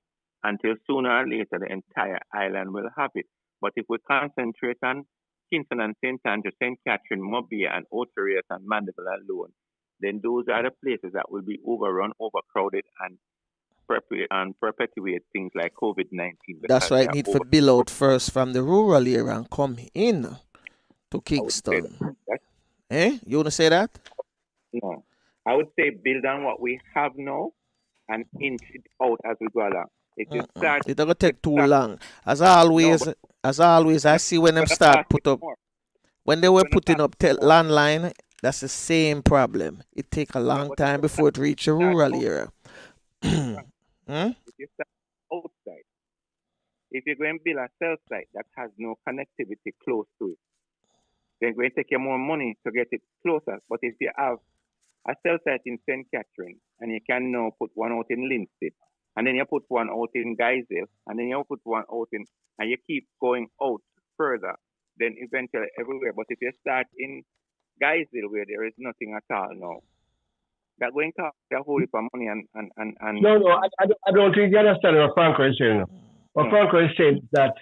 until sooner or later the entire island will have it. But if we concentrate on Kingston and St. Andrew, St. Catherine, Mobile, and Oterias and Mandeville alone, then those are the places that will be overrun, overcrowded, and perpetuate things like COVID-19. That's why it need to build out first from the rural area and come in to Kingston. You want to say that? No. I would say build on what we have now and inch it out as we go along. It's going to take too long. As always, I see when them start put up, when they were putting up landline, that's the same problem. It take a long time before it reach a rural area. If you start outside, if you're going to build a cell site that has no connectivity close to it, then it's going to take you more money to get it closer. But if you have a cell site in St. Catherine, and you can now put one out in Linstead, and then you put one out in Geisel, and then you put one out in, and you keep going out further, then eventually everywhere. But if you start in Geisel, where there is nothing at all now, they're going to have a whole heap of money and No, I don't think you understand what Franco is saying. What Franco is saying is that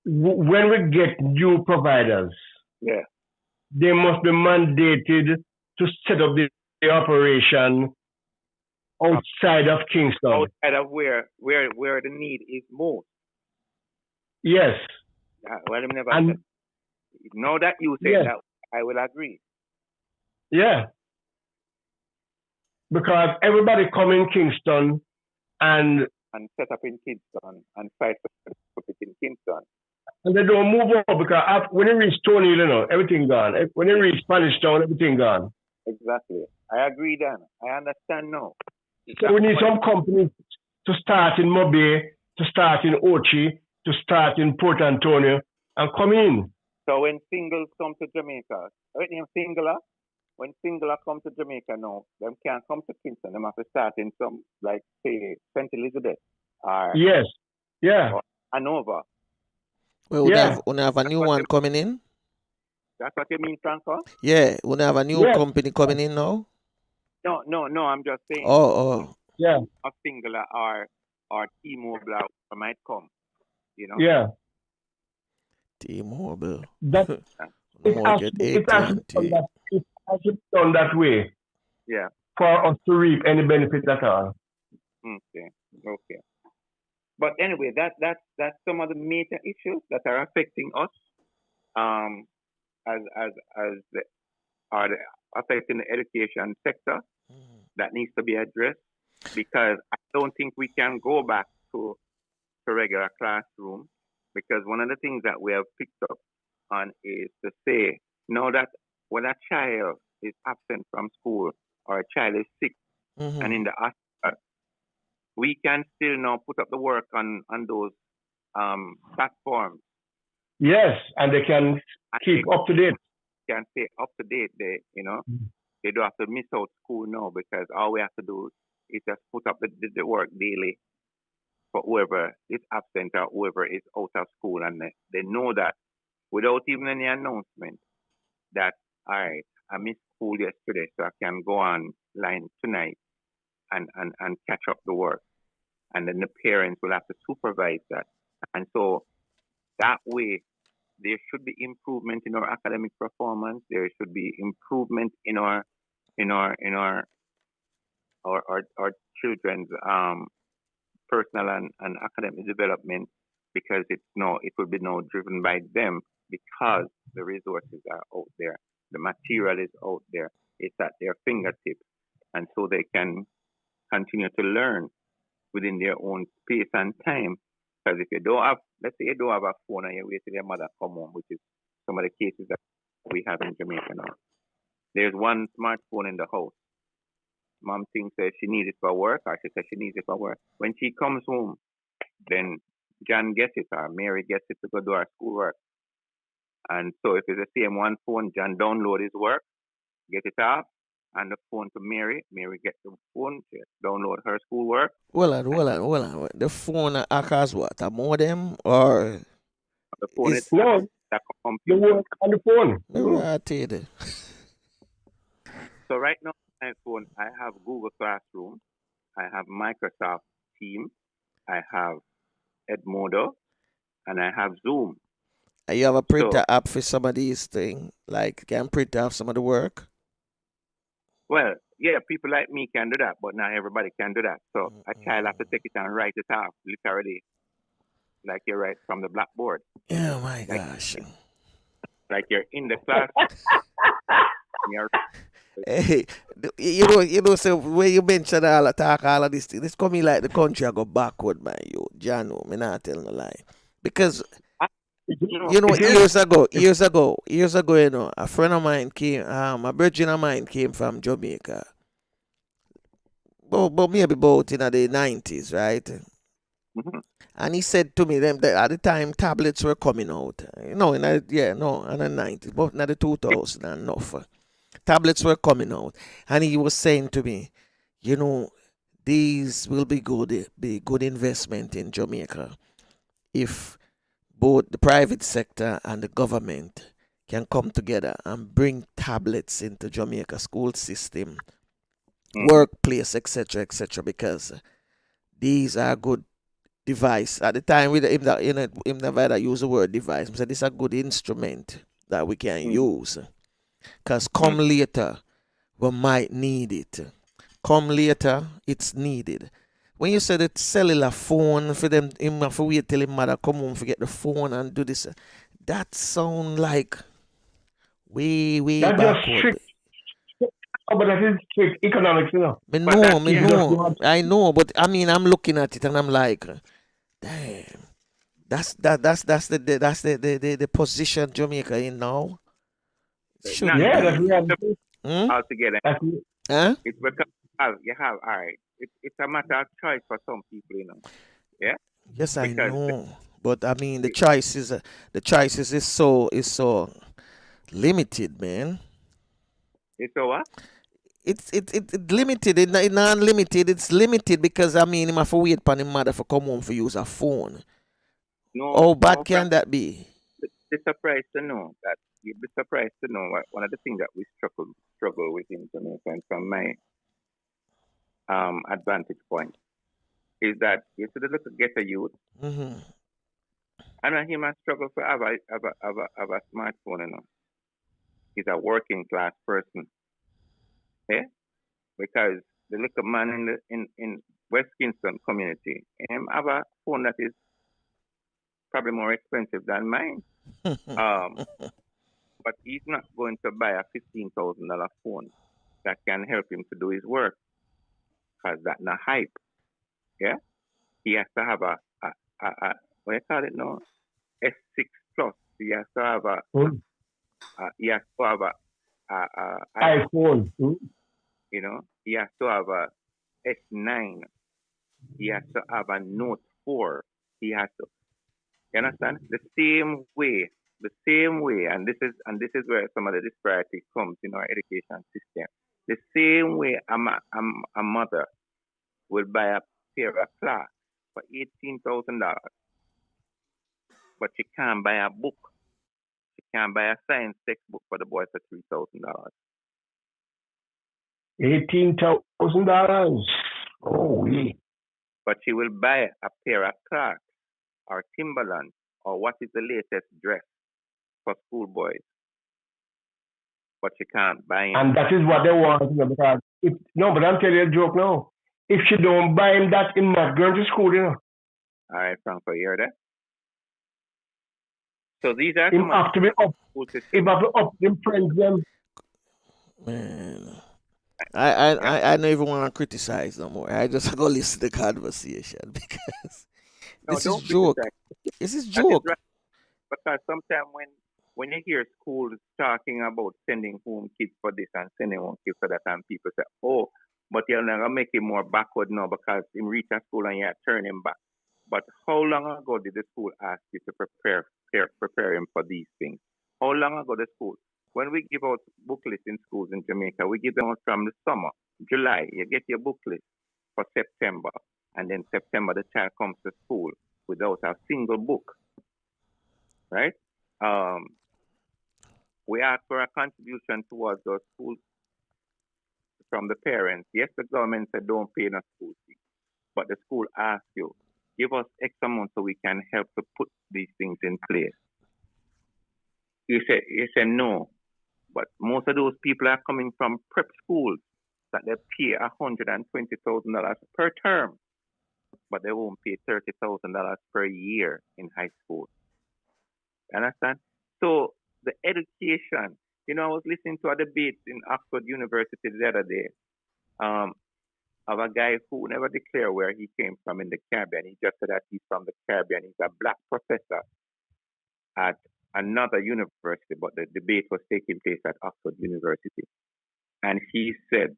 when we get new providers, they must be mandated to set up the operation outside of Kingston. Outside of where the need is most. Yes. Well, I never said. Now that you say that, I will agree. Yeah. Because everybody come in Kingston and set up in Kingston and fight for it in Kingston. And they don't move on, because when you reach Tony, you know, everything gone. When you reach Spanish Town, everything gone. Exactly. I agree then. I understand now. So we need some companies to start in Mobile, to start in Ochi, to start in Port Antonio, and come in. So when singles come to Jamaica, when singular come to Jamaica now, them can't come to Kingston. Them have to start in some, like, say, St. Elizabeth. Or, yes. Yeah. Or Hanover. Well, we have a new one coming in. That's what you mean, Franco? Yeah, we have a new company coming in now. No, I'm just saying. Yeah. A singular or T-Mobile might come, you know? Yeah. T-Mobile. It has to be done that way. Yeah. For us to reap any benefit at all. Okay. But anyway, that's some of the major issues that are affecting us, affecting the education sector that needs to be addressed, because I don't think we can go back to regular classroom, because one of the things that we have picked up on is to say, now that when a child is absent from school or a child is sick and in the hospital, we can still now put up the work on those platforms. Yes, and they can keep up to date. can stay up to date. They don't have to miss out school now because all we have to do is just put up the work daily for whoever is absent or whoever is out of school, and they know that without even any announcement that, all right, I missed school yesterday, so I can go online tonight and catch up the work. And then the parents will have to supervise that. And so that way, there should be improvement in our academic performance. There should be improvement in our children's personal and academic development, because it will be now driven by them, because the resources are out there, the material is out there, it's at their fingertips, and so they can continue to learn within their own space and time. Because if you don't have, let's say you don't have a phone and you wait till your mother come home, which is some of the cases that we have in Jamaica now. There's one smartphone in the house. Mom thinks that she needs it for work, or she says she needs it for work. When she comes home, then John gets it, or Mary gets it to go do her schoolwork. And so if it's the same one phone, John download his work, get it off, and the phone to Mary. Mary gets the phone, she download her schoolwork. Well, the phone act as what? A modem or the phone is no, that the computer. work on the phone. Right. So right now, on my phone, I have Google Classroom, I have Microsoft Teams, I have Edmodo, and I have Zoom. You have a printer app for some of these things, like can print off some of the work. Well, yeah, people like me can do that, but not everybody can do that. So a child have to take it and write it off, literally, like you write from the blackboard. Oh my gosh! Like you're in the class. Hey, you know. So when you mention all of this thing, it's coming like the country I go backward, man. You, Jano, me not tell no lie, because you know years ago, you know, a friend of mine came, a virgin of mine came from Jamaica, but maybe about in the 90s, right? Mm-hmm. And he said to me that at the time tablets were coming out, in the 90s, but not the 2000s and enough. Tablets were coming out, and he was saying to me, you know, these will be good investment in Jamaica if both the private sector and the government can come together and bring tablets into Jamaica school system, workplace, etc., because these are good device. At the time, we never use the word device. I said this is a good instrument that we can use, because come later we might need it. Come later, it's needed. When you said the cellular phone for them, him have to wait till his mother come home to get the phone and do this, that sound like way That's backward. just strict. Oh, but that is strict economics, you know. I know, but I mean, I'm looking at it and I'm like, damn, that's the position Jamaica in now. That's altogether. Huh? It's because you have all right. It's a matter of choice for some people, you know. Yeah. Yes, I know, but I mean the choices is so limited, man. It's so what? It's limited. It's not unlimited. It's limited because I mean, him have to wait for his mother for come home for use a phone. No. How bad can that be? Be surprised to know that. You'd be surprised to know one of the things that we struggle with in Jamaica, and from my advantage point, is that you see the little ghetto youth. Mm-hmm. And he must struggle for have a smartphone, you know. He's a working class person. Yeah? Because the little man in West Kingston community, him have a phone that is probably more expensive than mine. But he's not going to buy a $15,000 phone that can help him to do his work, because that's not hype. Yeah? He has to have a what you call it now? S6 Plus. He has to have a iPhone. You know, he has to have a S9. He has to have a Note 4. He has to. You understand? The same way the same way, and this is where some of the disparity comes in our education system. The same way a mother will buy a pair of clocks for $18,000, but she can't buy a book. She can't buy a science textbook for the boy for $3,000. $18,000. Oh, yeah. But she will buy a pair of Clarks or Timberland or what is the latest dress for schoolboys. But she can't buy him. And that is what they want, you know, because but I'm telling you a joke now. If she don't buy him that, he's not going to school, you know. All right, Franco, you hear that? So these are Him have to be up. Him have to up them friends them. Man, I don't even want to criticize no more. I just go listen to the conversation because this is joke. This is joke. Right. Because sometimes when you hear schools talking about sending home kids for this and sending home kids for that, and people say, oh, but you're not going to make him more backward now because he reach a school and you turn him back. But how long ago did the school ask you to prepare him for these things? How long ago the school? When we give out booklets in schools in Jamaica, we give them out from the summer, July. You get your booklet for September, and then September the child comes to school without a single book, right? We ask for a contribution towards those schools from the parents. Yes, the government said don't pay no school fee, but the school asks you, give us X amount so we can help to put these things in place. You say no, but most of those people are coming from prep schools that they pay $120,000 per term, but they won't pay $30,000 per year in high school. Understand? So the education, I was listening to a debate in Oxford University the other day of a guy who never declared where he came from in the Caribbean. He just said that he's from the Caribbean. He's a black professor at another university, but the debate was taking place at Oxford University. And he said,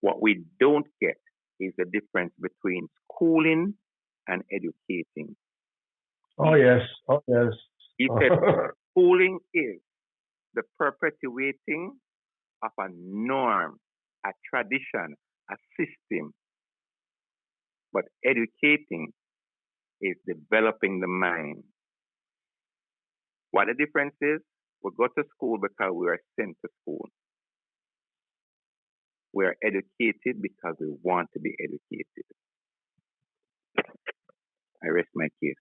what we don't get is the difference between schooling and educating. Oh, yes. He said, schooling is the perpetuating of a norm, a tradition, a system. But educating is developing the mind. What the difference is, we go to school because we are sent to school. We are educated because we want to be educated. I rest my case.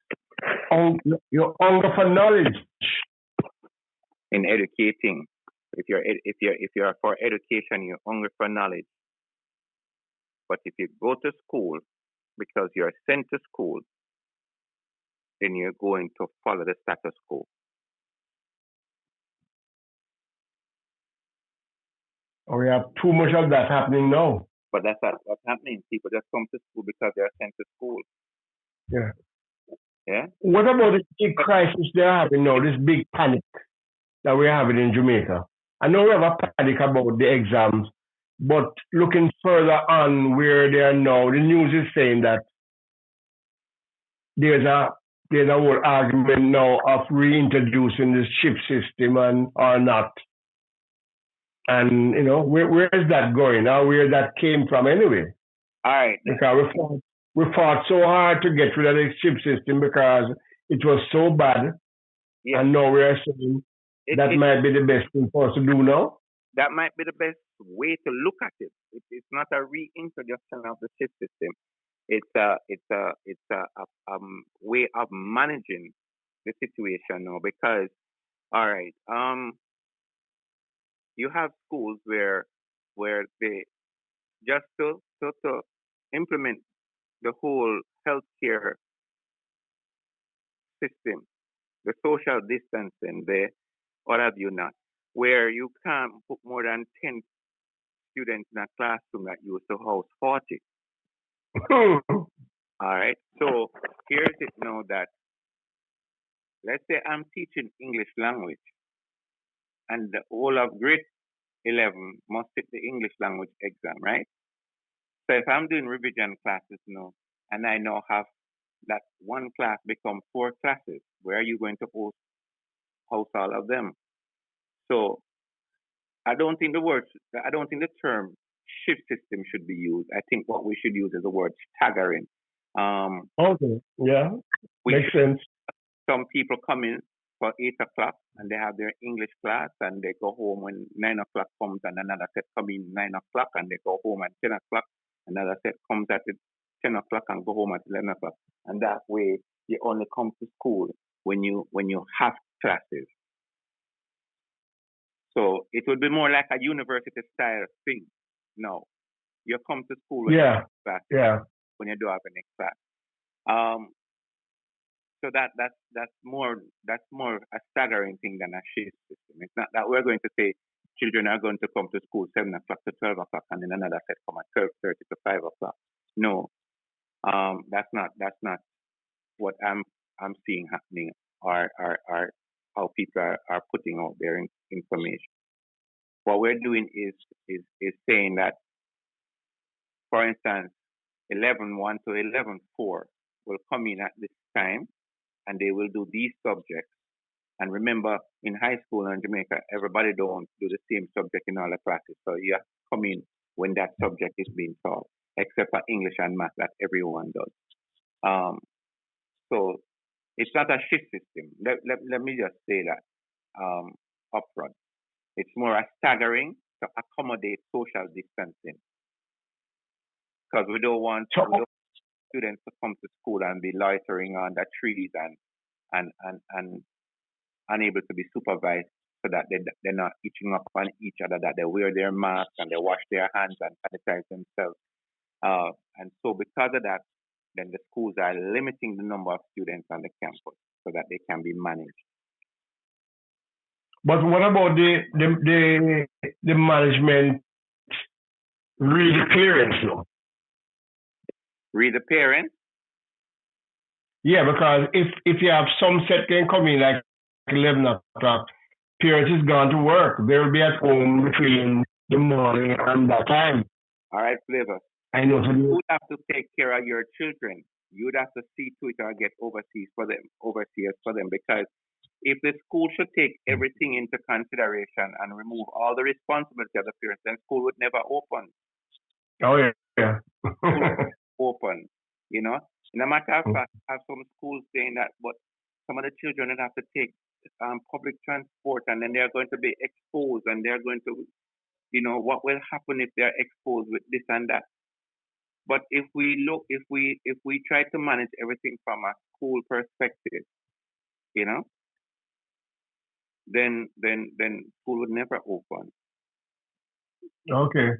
Your hunger for knowledge. In educating, if you're for education, you're hungry for knowledge. But if you go to school because you're sent to school, then you're going to follow the status quo. We have too much of that happening now. But that's what's happening. People just come to school because they're sent to school. Yeah. Yeah. What about this big crisis they're having now, this big panic that we're having in Jamaica? I know we have a panic about the exams, but looking further on where they are now, the news is saying that there's a whole argument now of reintroducing this chip system or not. And, where is that going? Now, where that came from anyway? All right. Because we fought so hard to get rid of the chip system because it was so bad. Yes. And now we are saying that might be the best thing for us to do now. That might be the best way to look at it. It's not a reintroduction of the chip system. It's a way of managing the situation now because, all right, you have schools where they just to implement the whole healthcare system, the social distancing, what have you not, where you can't put more than 10 students in a classroom that used to house 40. All right. So here's it now that let's say I'm teaching English language and the whole of grade 11 must take the English language exam, right? So if I'm doing revision classes now and I now have that one class become 4 classes, where are you going to host house all of them. So I don't think the term shift system should be used. I think what we should use is the word staggering. Okay. Yeah. We Makes should, sense. some people come in for 8 o'clock and they have their English class and they go home when 9 o'clock comes, and another set come in 9 o'clock and they go home at 10 o'clock. Another set comes at 10 o'clock and go home at 11 o'clock. And that way you only come to school when you have classes. So it would be more like a university style thing. No, you come to school when you Yeah. have classes, Yeah. when you do have any class. Um, so that's more a staggering thing than a shift system. It's not that we're going to say children are going to come to school 7 o'clock to 12 o'clock and then another set come at 12:30 to 5 o'clock. No, that's not what I'm seeing happening, or how people are putting out their information. What we're doing is saying that, for instance, 11:1 to 11:4 will come in at this time, and they will do these subjects. And remember, in high school in Jamaica, everybody don't do the same subject in all the classes. So you have to come in when that subject is being taught, except for English and math that everyone does. So it's not a shift system. Let me just say that upfront. It's more a staggering to accommodate social distancing, because we don't want students to come to school and be loitering under trees and unable to be supervised, so that they're not itching up on each other, that they wear their masks and they wash their hands and sanitize themselves. And so because of that, then the schools are limiting the number of students on the campus so that they can be managed. But what about the management read the clearance now? Read the parents? Yeah, because if you have some set can come in like 11 o'clock, parents is gone to work. They will be at home between the morning and that time. All right, Flavius. I know. You would have to take care of your children. You'd have to see to it or get overseers for them, because if the school should take everything into consideration and remove all the responsibility of the parents, then school would never open. Oh yeah. Open, In a matter of fact, I have some schools saying that, but some of the children would have to take public transport, and then they are going to be exposed, and they're going to, what will happen if they're exposed with this and that. But if we try to manage everything from a school perspective, then school would never open. Okay.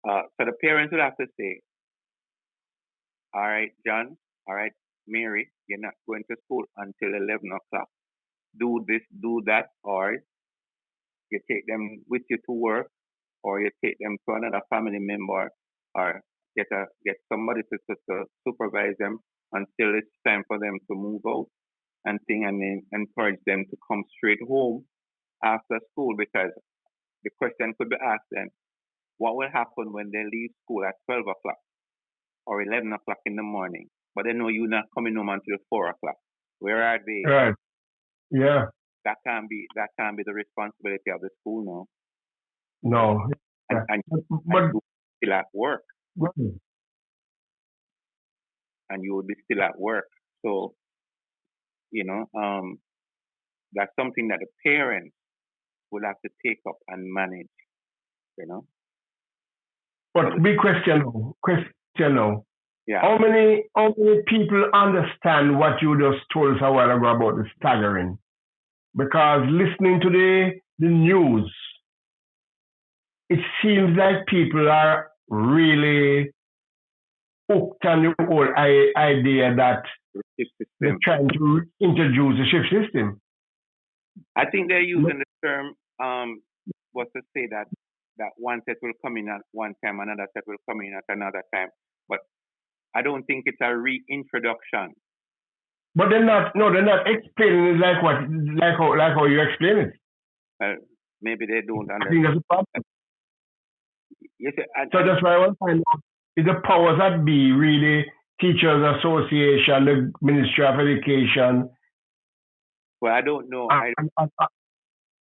So the parents would have to say, all right, John, all right, Mary, you're not going to school until 11 o'clock. Do this, do that, or you take them with you to work, or you take them to another family member, or get somebody to supervise them until it's time for them to move out and then encourage them to come straight home after school, because the question could be asked then, what will happen when they leave school at 12 o'clock or 11 o'clock in the morning, but they know you're not coming home until 4 o'clock? Where are they? Right. Yeah. That can't be the responsibility of the school now. No. And but you're still at work. Right. And you would be still at work. So, that's something that the parents will have to take up and manage, But big question now. Yeah. How many people understand what you just told us a while ago about the staggering? Because listening to the news, it seems like people are really hooked on the whole idea that they're trying to introduce a shift system. I think they're using the term, was to say that one set will come in at one time, another set will come in at another time. But I don't think it's a reintroduction. But they're not explaining it like how you explain it. Maybe they don't understand. I think that's the problem. Yes, so that's why I want to find out, is the powers that be really Teachers Association, the Ministry of Education, Well, I don't know.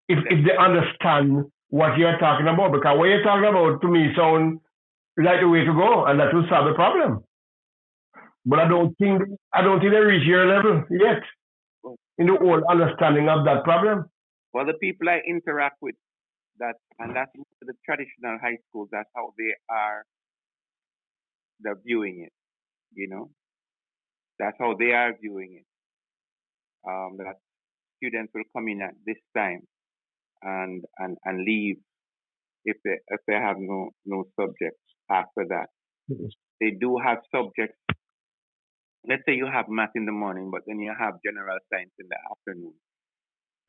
If they understand what you're talking about, because what you're talking about to me sound like the way to go, and that will solve the problem. But I don't think they reach your level yet in the whole understanding of that problem. Well, the people I interact with, and that's the traditional high schools. That's how they're viewing it. That's how they are viewing it. That students will come in at this time and leave if they have no subjects after that. They do have subjects. Let's say you have math in the morning, but then you have general science in the afternoon.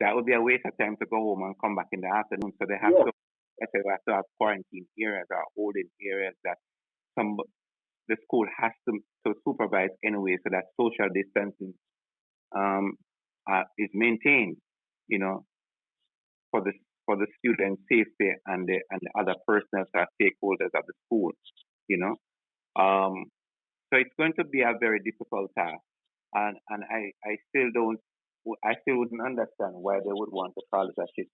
That would be a waste of time to go home and come back in the afternoon. So they have to, let's say, we have to have quarantine areas or holding areas that the school has to supervise anyway, so that social distancing is maintained, for the student safety and the other personnel or stakeholders of the school, So it's going to be a very difficult task, and I still wouldn't understand why they would want to call it a shift,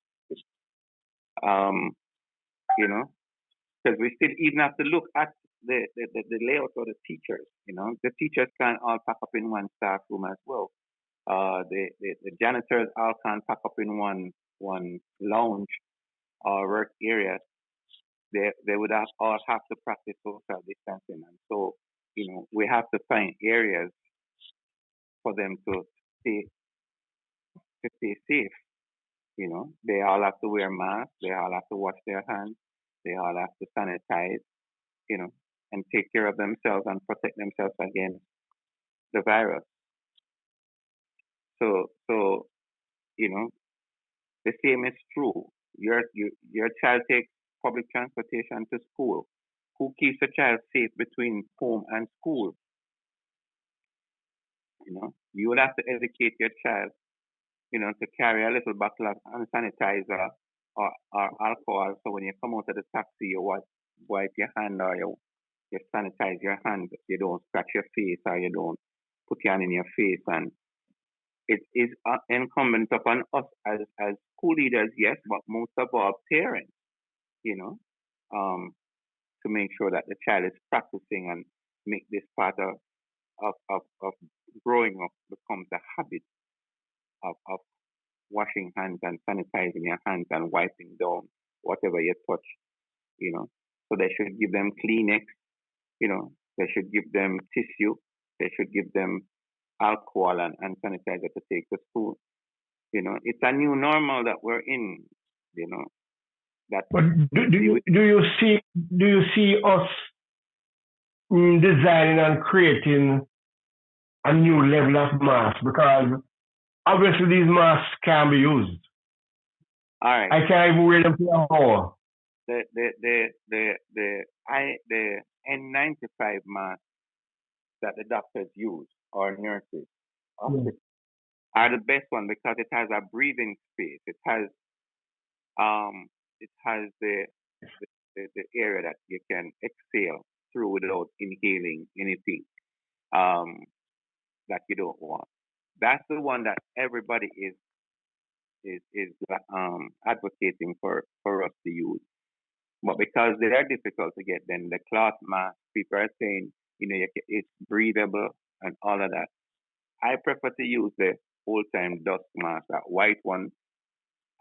because we still even have to look at the layout of the teachers. The teachers can't all pack up in one staff room as well. The janitors all can't pack up in one lounge or work area. They would all have to practice social distancing, and so we have to find areas for them to stay safe. They all have to wear masks. They all have to wash their hands. They all have to sanitize. And take care of themselves and protect themselves against the virus. So the same is true. Your child takes public transportation to school. Who keeps the child safe between home and school? You would have to educate your child, to carry a little bottle of hand sanitizer or alcohol. So when you come out of the taxi, you wipe your hand or you sanitize your hands. You don't scratch your face or you don't put your hand in your face. And it is incumbent upon us as school leaders, yes, but most of our parents, to make sure that the child is practicing and make this part of growing up becomes a habit of washing hands and sanitizing your hands and wiping down whatever you touch, So they should give them Kleenex, they should give them tissue, they should give them alcohol and sanitizer to take to school. It's a new normal that we're in, That But do you see us designing and creating a new level of masks? Because obviously these masks can be used. All right. I can't even wear them for an hour. The N95 mask that the doctors use or nurses are the best one because it has a breathing space. It has the area that you can exhale through without inhaling anything that you don't want. That's the one that everybody is advocating for us to use. But because they are difficult to get, then the cloth mask, people are saying, it's breathable and all of that. I prefer to use the old-time dust mask, that white one.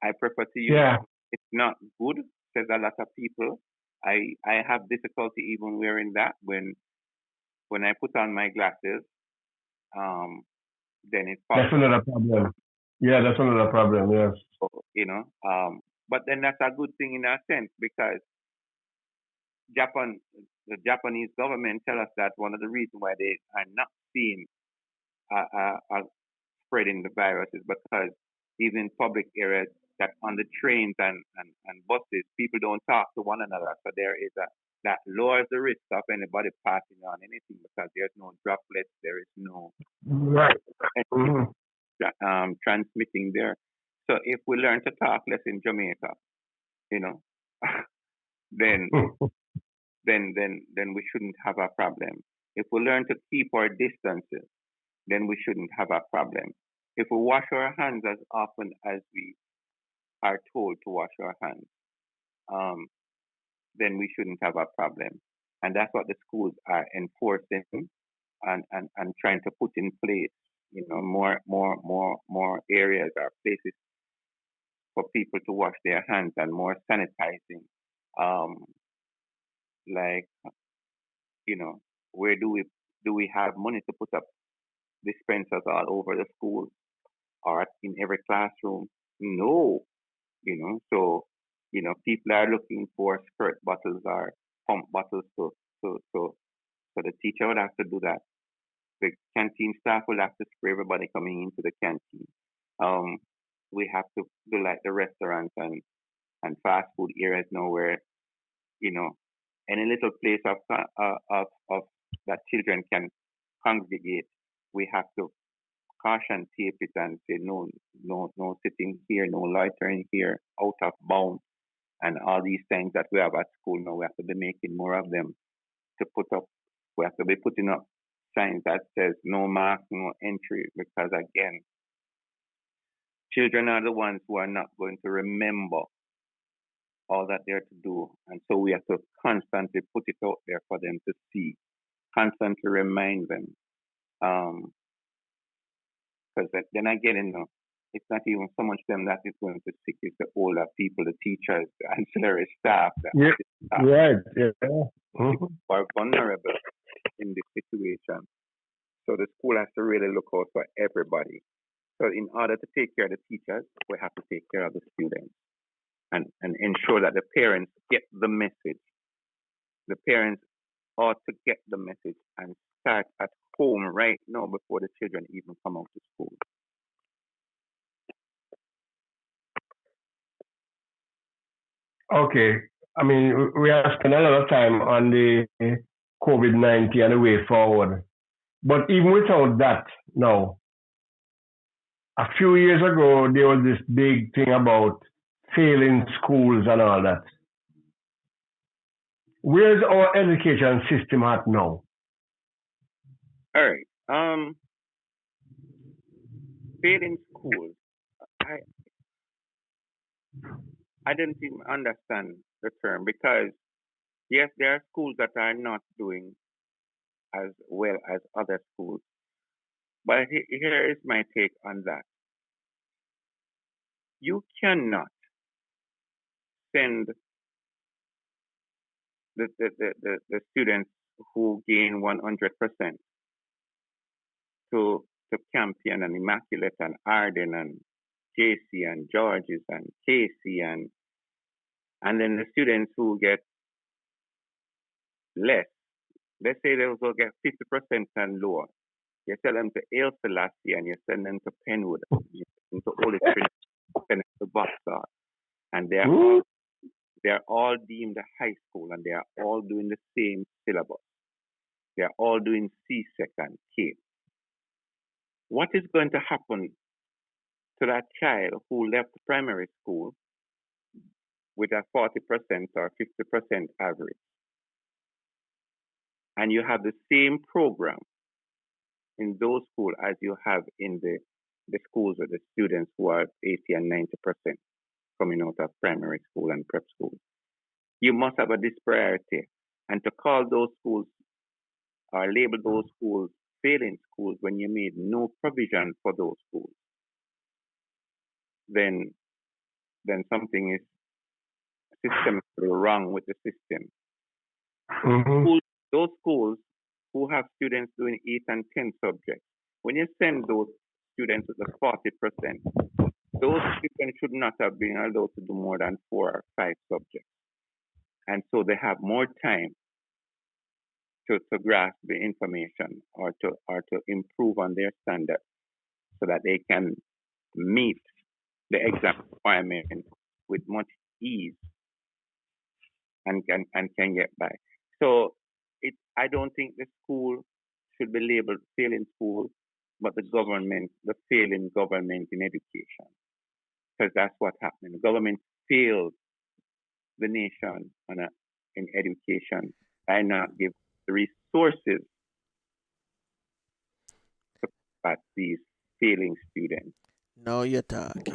I prefer to use it. It's not good, says a lot of people. I have difficulty even wearing that when I put on my glasses. Then it's That's another problem. Yeah, that's another problem. Yes. So, but then that's a good thing in a sense because the Japanese government tell us that one of the reasons why they are not seeing spreading the virus is because even in public areas, that on the trains and buses, people don't talk to one another. So there is that lowers the risk of anybody passing on anything because there's no droplets, there is no transmitting there. So if we learn to talk less in Jamaica, then we shouldn't have a problem. If we learn to keep our distances, then we shouldn't have a problem. If we wash our hands as often as we are told to wash our hands, then we shouldn't have a problem. And that's what the schools are enforcing and trying to put in place. More areas or places for people to wash their hands and more sanitizing. Like, where do we have money to put up dispensers all over the schools or in every classroom? No, so people are looking for squirt bottles or pump bottles so the teacher would have to do that. The canteen staff will have to spray everybody coming into the canteen. We have to do like the restaurants and fast food areas now where any little place of that children can congregate, we have to caution tape it and say no sitting here, no loitering here, out of bounds, and all these things that we have at school now. We have to be making more of them to put up. We have to be putting up signs that says no mask, no entry, because again, children are the ones who are not going to remember all that they're to do, and so we have to constantly put it out there for them to see, constantly remind them. Because then again, it's not even so much them that is going to sick, it's the older people, the teachers, the ancillary staff, Right. Yeah. People are vulnerable in this situation. So the school has to really look out for everybody. So in order to take care of the teachers, we have to take care of the students and ensure that the parents get the message. The parents ought to get the message and start at home right now before the children even come out to school. Okay. I mean, we have spent a lot of time on the COVID-19 and the way forward. But even without that, now, a few years ago, there was this big thing about failing schools and all that. Where's our education system at now? All right. Failing schools. I didn't even understand the term because yes, there are schools that are not doing as well as other schools. But here is my take on that. You cannot send the students who gain 100% to Campion and Immaculate and Arden and JC and Georges and Casey and then the students who get less, let's say they will get 50% and lower. You send them to Ail Selassie and you send them to Penwood, you send them to Holy Trinity, send them to Boxar, and they're all deemed high school and they are all doing the same syllabus. They are all doing C-Sec and CAPE. What is going to happen to that child who left primary school with a 40% or 50% average? And you have the same program in those schools as you have in the schools with the students who are 80 and 90% coming out of primary school and prep school. You must have a disparity. And to call those schools or label those schools failing schools when you made no provision for those schools, then something is systemically wrong with the system. Mm-hmm. Those schools who have students doing 8 and 10 subjects, when you send those students with the 40%, those students should not have been allowed to do more than 4 or 5 subjects. And so they have more time to grasp the information or to improve on their standards so that they can meet the exam requirement with much ease and can get by. So I don't think the school should be labeled failing school, but the failing government in education. Because that's what's happening. The government failed the nation in education by not give the resources to combat these failing students. Now you're talking.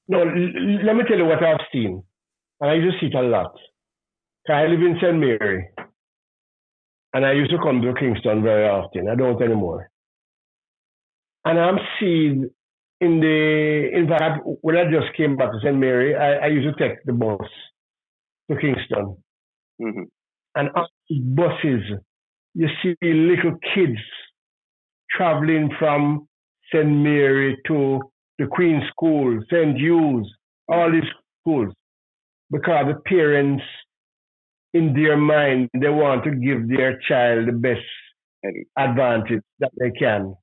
No, let me tell you what I've seen. And I used to see it a lot. 'Cause I live in St. Mary. And I used to come to Kingston very often. I don't anymore. And I'm seeing in fact, when I just came back to St. Mary, I used to take the bus to Kingston. Hmm. And on these buses, you see little kids traveling from St. Mary to the Queen's School, St. Hugh's, all these schools, because the parents, in their mind, they want to give their child the best advantage that they can.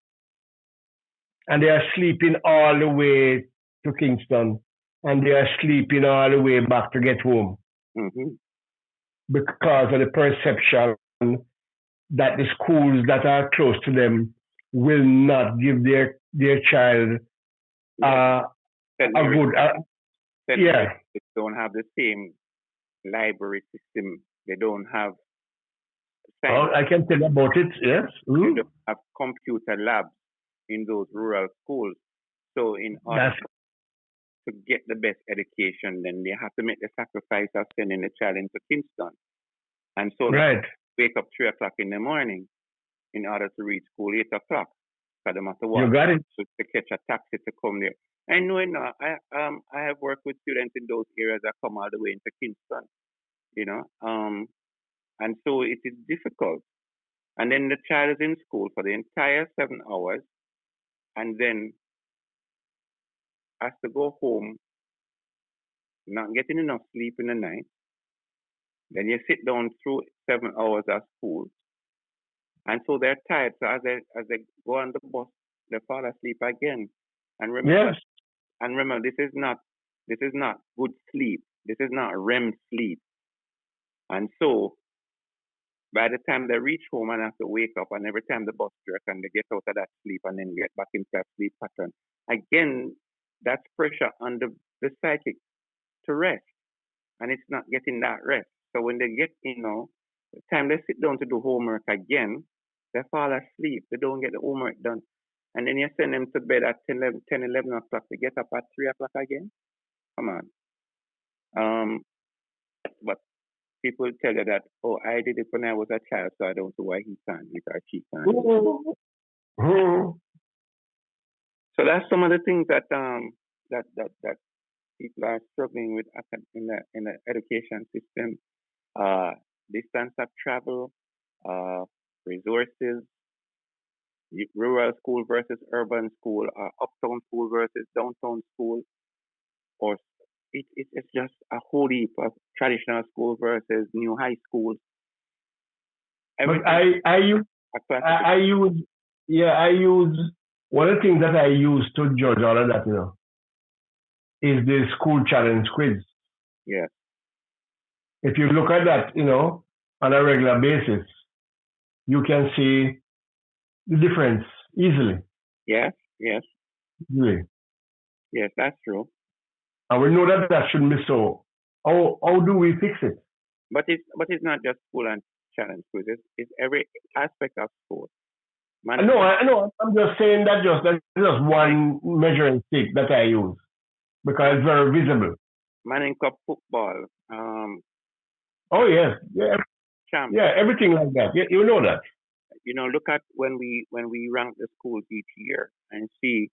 And they are sleeping all the way to Kingston, and they are sleeping all the way back to get home Hmm. because of the perception that the schools that are close to them will not give their child St. a Mary, good St. yeah. Mary don't have the same library system. They don't have Oh, science. I can tell you about it. Yes. They Mhm. don't have computer labs in those rural schools. So in order That's to get the best education, then they have to make the sacrifice of sending the child into Kingston. And so they right. wake up 3 o'clock in the morning in order to reach school 8 o'clock. Because they must You walk got it. to catch a taxi to come there. I know it now. I have worked with students in those areas that come all the way into Kingston, you know. And so it is difficult. And then the child is in school for the entire 7 hours and then has to go home, not getting enough sleep in the night. Then you sit down through 7 hours of school. And so they're tired. So as they go on the bus, they fall asleep again. And remember, Yes. this is not good sleep. This is not REM sleep. And so by the time they reach home and have to wake up, and every time the bus jerks and they get out of that sleep and then get back into that sleep pattern, again, that's pressure on the psychic to rest. And it's not getting that rest. So when they get, the time they sit down to do homework again, they fall asleep. They don't get the homework done. And then you send them to bed at 11 o'clock to get up at 3 o'clock again. Come on. But people tell you that, oh, I did it when I was a child, so I don't know why he can't do it or she can't do it. Mhm. So that's some of the things that that people are struggling with in the education system. Distance of travel, resources, rural school versus urban school, uptown school versus downtown school, or it's just a whole heap of traditional school versus new high schools. But Everything I use a classification. I use one of the things that I use to judge all of that, is the school challenge quiz. Yes, If you look at that, on a regular basis, you can see the difference easily. yes, yes, Easily. yes. That's true. And we know that shouldn't be so. How do we fix it? But it's not just school and challenge quiz. It's every aspect of school. Man, No, I know. I'm just saying that's just one measuring stick that I use because it's very visible. Manning Cup football, Oh yes, yeah, champ. yeah, everything like that. Yeah, you know that. Look at when we rank the schools each year and see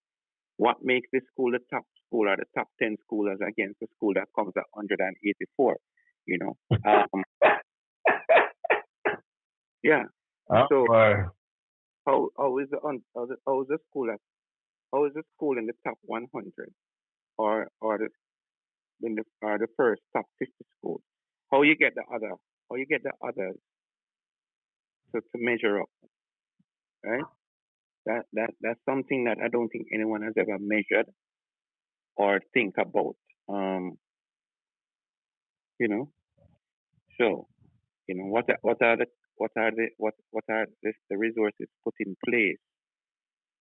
what makes this school the top school or the top 10 schools against the school that comes at 184. Yeah. So boy. how is the school in the top 100 or the first top 50 schools? How you get the others to measure up, right? That's something that I don't think anyone has ever measured or think about. You know. So, what are the resources put in place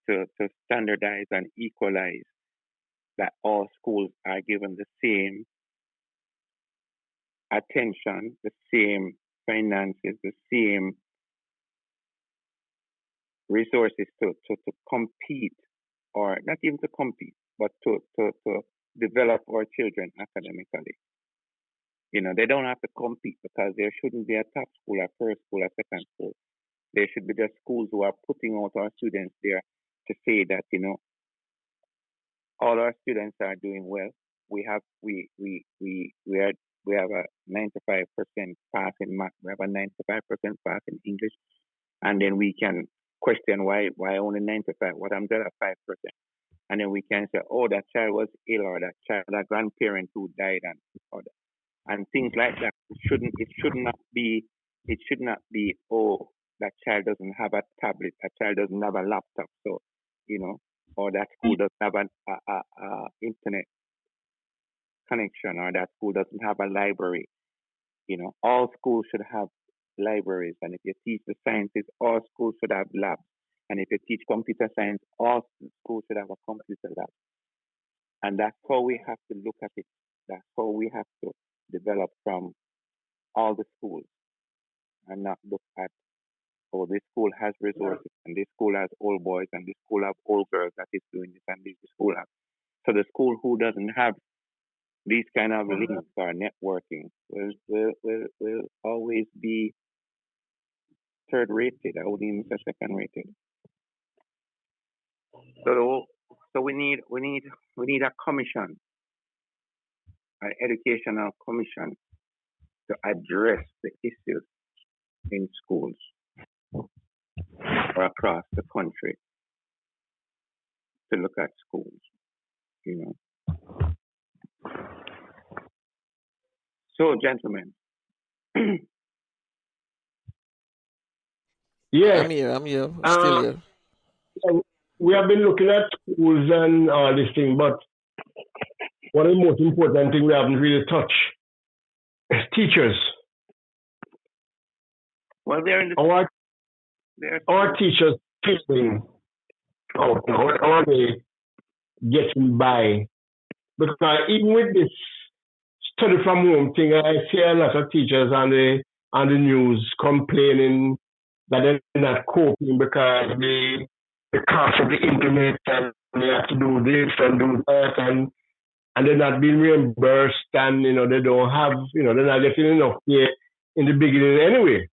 to standardize and equalize that all schools are given the same attention, the same finances, the same resources to compete, or not even to compete, but to develop our children academically. They don't have to compete because there shouldn't be a top school, a first school, a second school. There should be just schools who are putting out our students there to say that, all our students are doing well. We have a 95% pass in math. We have a 95% pass in English, and then we can question why only 95. What I'm there at 5%, and then we can say, oh, that child was ill, or that child, that grandparent who died, and things like that. It should not be. Oh, that child doesn't have a tablet. That child doesn't have a laptop. So, or that school doesn't have an internet connection, or that school doesn't have a library. All schools should have libraries. And if you teach the sciences, all schools should have labs. And if you teach computer science, all schools should have a computer lab. And that's how we have to look at it. That's how we have to develop from all the schools, and not look at, oh, this school has resources, and this school has old boys, and this school have old girls that is doing this, and this school have. So the school who doesn't have these kind of links or networking will always be third rated. I wouldn't even say second rated. So we need a commission, an educational commission, to address the issues in schools or across the country, to look at schools, So, gentlemen. Yeah. I'm here. Still here. We have been looking at schools and all this thing, but one of the most important things we haven't really touched is teachers. Well, they're in our teachers feeling how are they getting by? Because even with this study from home thing, I see a lot of teachers on the news complaining that they're not coping because the cost of the internet, and they have to do this and do that, and they're not being reimbursed, and they don't have, they're not getting enough here in the beginning anyway.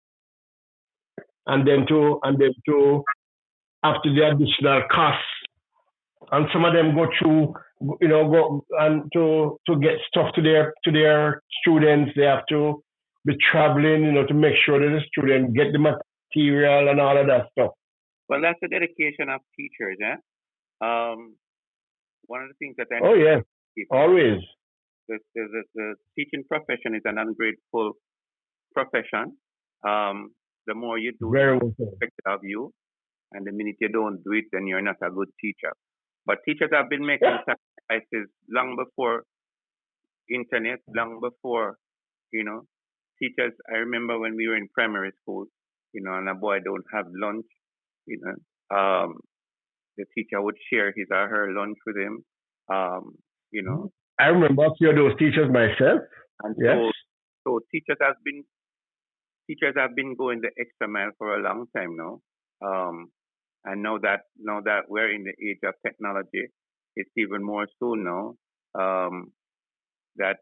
And then to after the additional costs, and some of them go through, go and to get stuff to their students, they have to be traveling, to make sure that the students get the material and all of that stuff. Well, that's the dedication of teachers, eh? One of the things that I always. The teaching profession is an ungrateful profession. The more you do, the more expected of you, and the minute you don't do it, then you're not a good teacher. But teachers have been making sacrifices long before internet, long before, teachers. I remember when we were in primary school, and a boy don't have lunch, the teacher would share his or her lunch with him, I remember a few of those teachers myself. And so teachers have been going the extra mile for a long time now. And now that we're in the age of technology, it's even more so now. That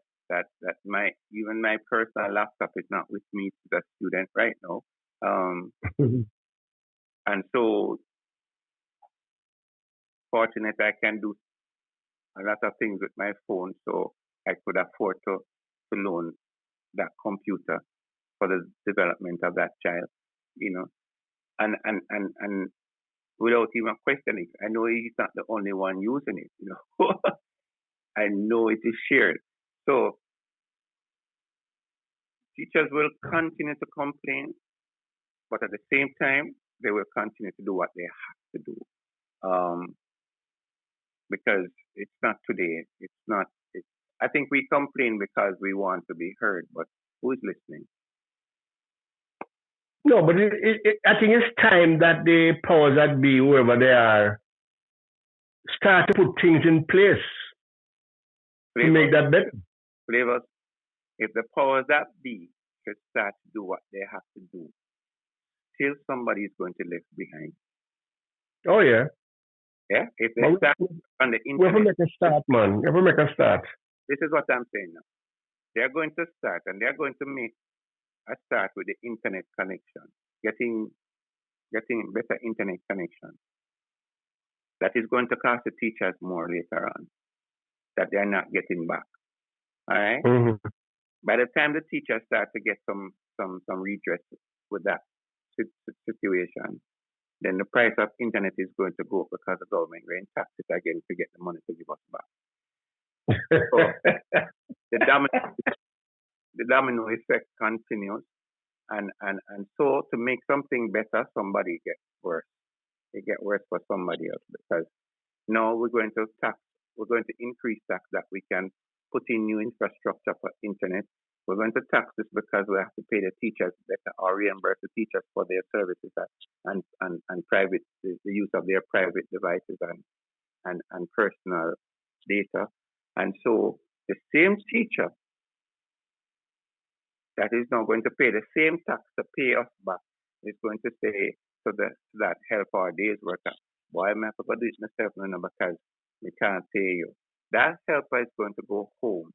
even my personal laptop is not with me as a student right now. And so, fortunately, I can do a lot of things with my phone, so I could afford to loan that computer for the development of that child, and without even questioning. I know he's not the only one using it, I know it is shared. So teachers will continue to complain, but at the same time, they will continue to do what they have to do. Because it's not today. I think we complain because we want to be heard, but who is listening? No, but I think it's time that the powers that be, whoever they are, start to put things in place to make that better. Flavors, if the powers that be should start to do what they have to do, still somebody is going to left behind. Oh yeah. Yeah, if they But start on the we have to internet, make a start, man. We have to make a start. this is what I'm saying now. They're going to start, and they're going to make a start with the internet connection, getting better internet connection. That is going to cost the teachers more later on, that they're not getting back. All right. Mm-hmm. By the time the teachers start to get some redress with that situation, then the price of internet is going to go up because the government will tax it again to get the money to give us back. So the domino effect continues, and so to make something better, somebody gets worse. It gets worse for somebody else because now we're going to increase tax that we can put in new infrastructure for internet. We're going to tax this because we have to pay the teachers better or reimburse the teachers for their services and private the use of their private devices and personal data. And so the same teacher that is now going to pay the same tax to pay us back is going to say to that help our days worker, boy, I'm have to do it myself now because we can't pay you. That helper is going to go home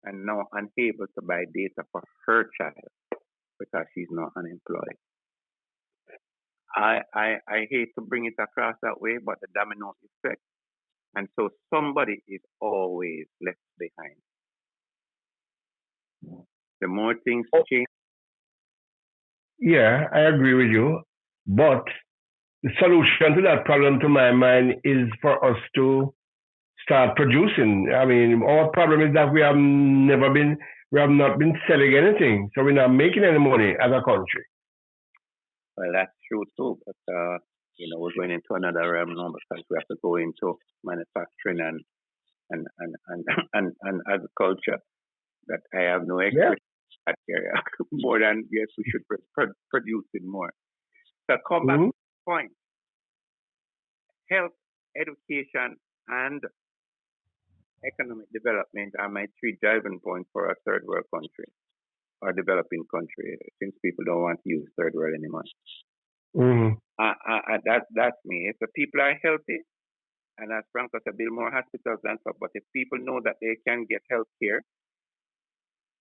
and now unable to buy data for her child because she's not unemployed. I hate to bring it across that way, but the domino effect. And so somebody is always left behind. The more things change. Yeah, I agree with you. But the solution to that problem, to my mind, is for us to start producing. I mean, our problem is that we have not been selling anything, so we're not making any money as a country. Well, that's true too, but we're going into another realm now because we have to go into manufacturing and agriculture. That I have no experience in that area. More than yes, we should produce it more. So come back to the point. Health, education, and economic development are my three driving points for a third world country or developing country, since people don't want to use third world anymore. That's me. If the people are healthy, and as Franco said, build more hospitals and stuff, but if people know that they can get health care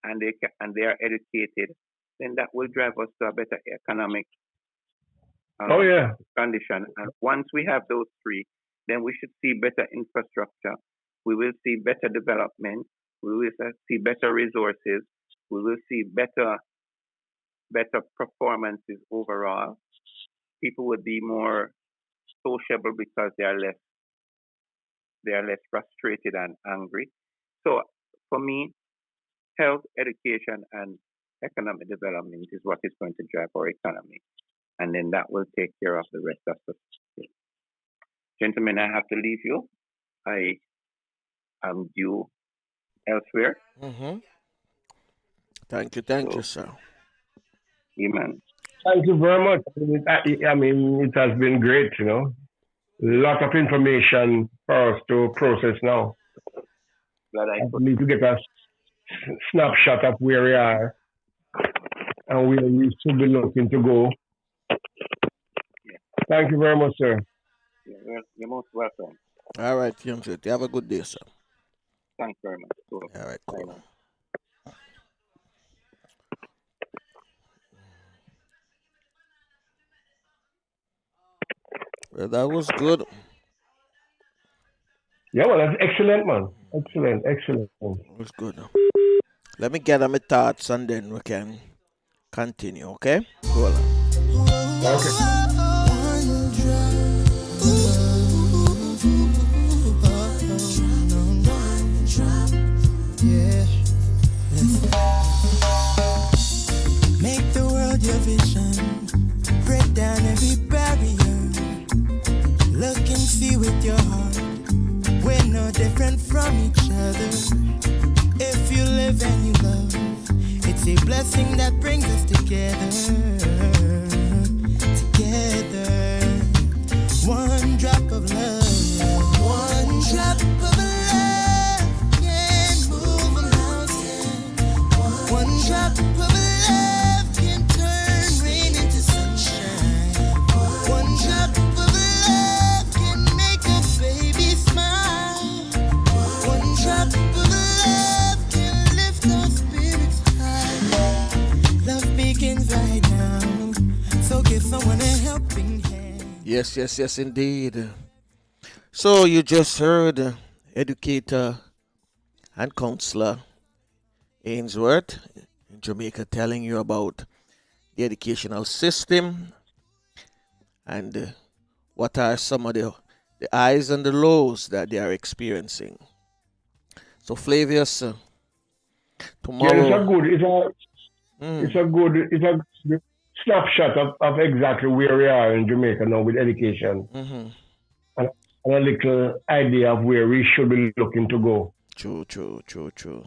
and they are educated, then that will drive us to a better economic condition. And once we have those three, then we should see better infrastructure. We will see better development. We will see better resources. We will see better performances overall. People would be more sociable because they are less frustrated and angry. So for me, health, education, and economic development is what is going to drive our economy. And then that will take care of the rest of the state. Gentlemen, I have to leave you. I am due elsewhere. Mm-hmm. Thank you, sir. Amen. Thank you very much. I mean, it has been great, A lot of information for us to process now. I need to get a snapshot of where we are and where we should be looking to go. Yeah. Thank you very much, sir. You're most welcome. All right, young sir. You have a good day, sir. Thanks very much. Cool. All right, cool. Well, that was good. Yeah, well, that's excellent, man. Excellent. It was good. Let me gather my thoughts and then we can continue, okay? Go on. Okay. Make the world your vision. Break down every barrier. Look and see with your heart. We're no different from each other. If you live and you love, it's a blessing that brings us together. One drop of love. One drop of love can move a mountain. One drop of love can turn rain into sunshine. One drop of love Yes, indeed. So you just heard educator and counselor Ainsworth in Jamaica telling you about the educational system and what are some of the highs and the lows that they are experiencing. So Flavius, Yeah, it's a tomorrow, good, it's a, mm, it's a good snapshot of exactly where we are in Jamaica now with education hmm and, and a little idea of where we should be looking to go. true.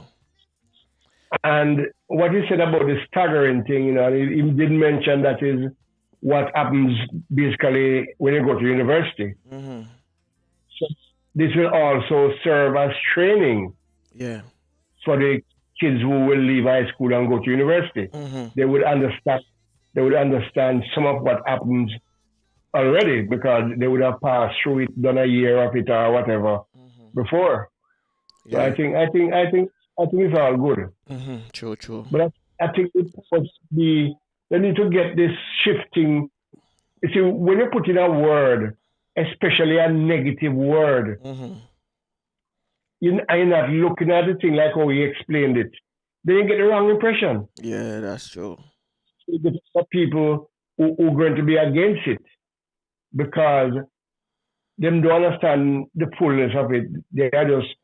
And what he said about the staggering thing, he did mention that is what happens basically when you go to university. hmm So this will also serve as training Yeah. for the kids who will leave high school and go to university. hmm They would understand. They would understand some of what happens already because they would have passed through it, done a year of it or whatever hmm before. So Yeah. I think it's all good. True. But I think it must be they need to get this shifting. You see, when you put in a word, especially a negative word, hmm you're not looking at the thing like how he explained it. Then you get the wrong impression. Yeah, that's true. You get some people who are going to be against it because them don't understand the fullness of it. They are just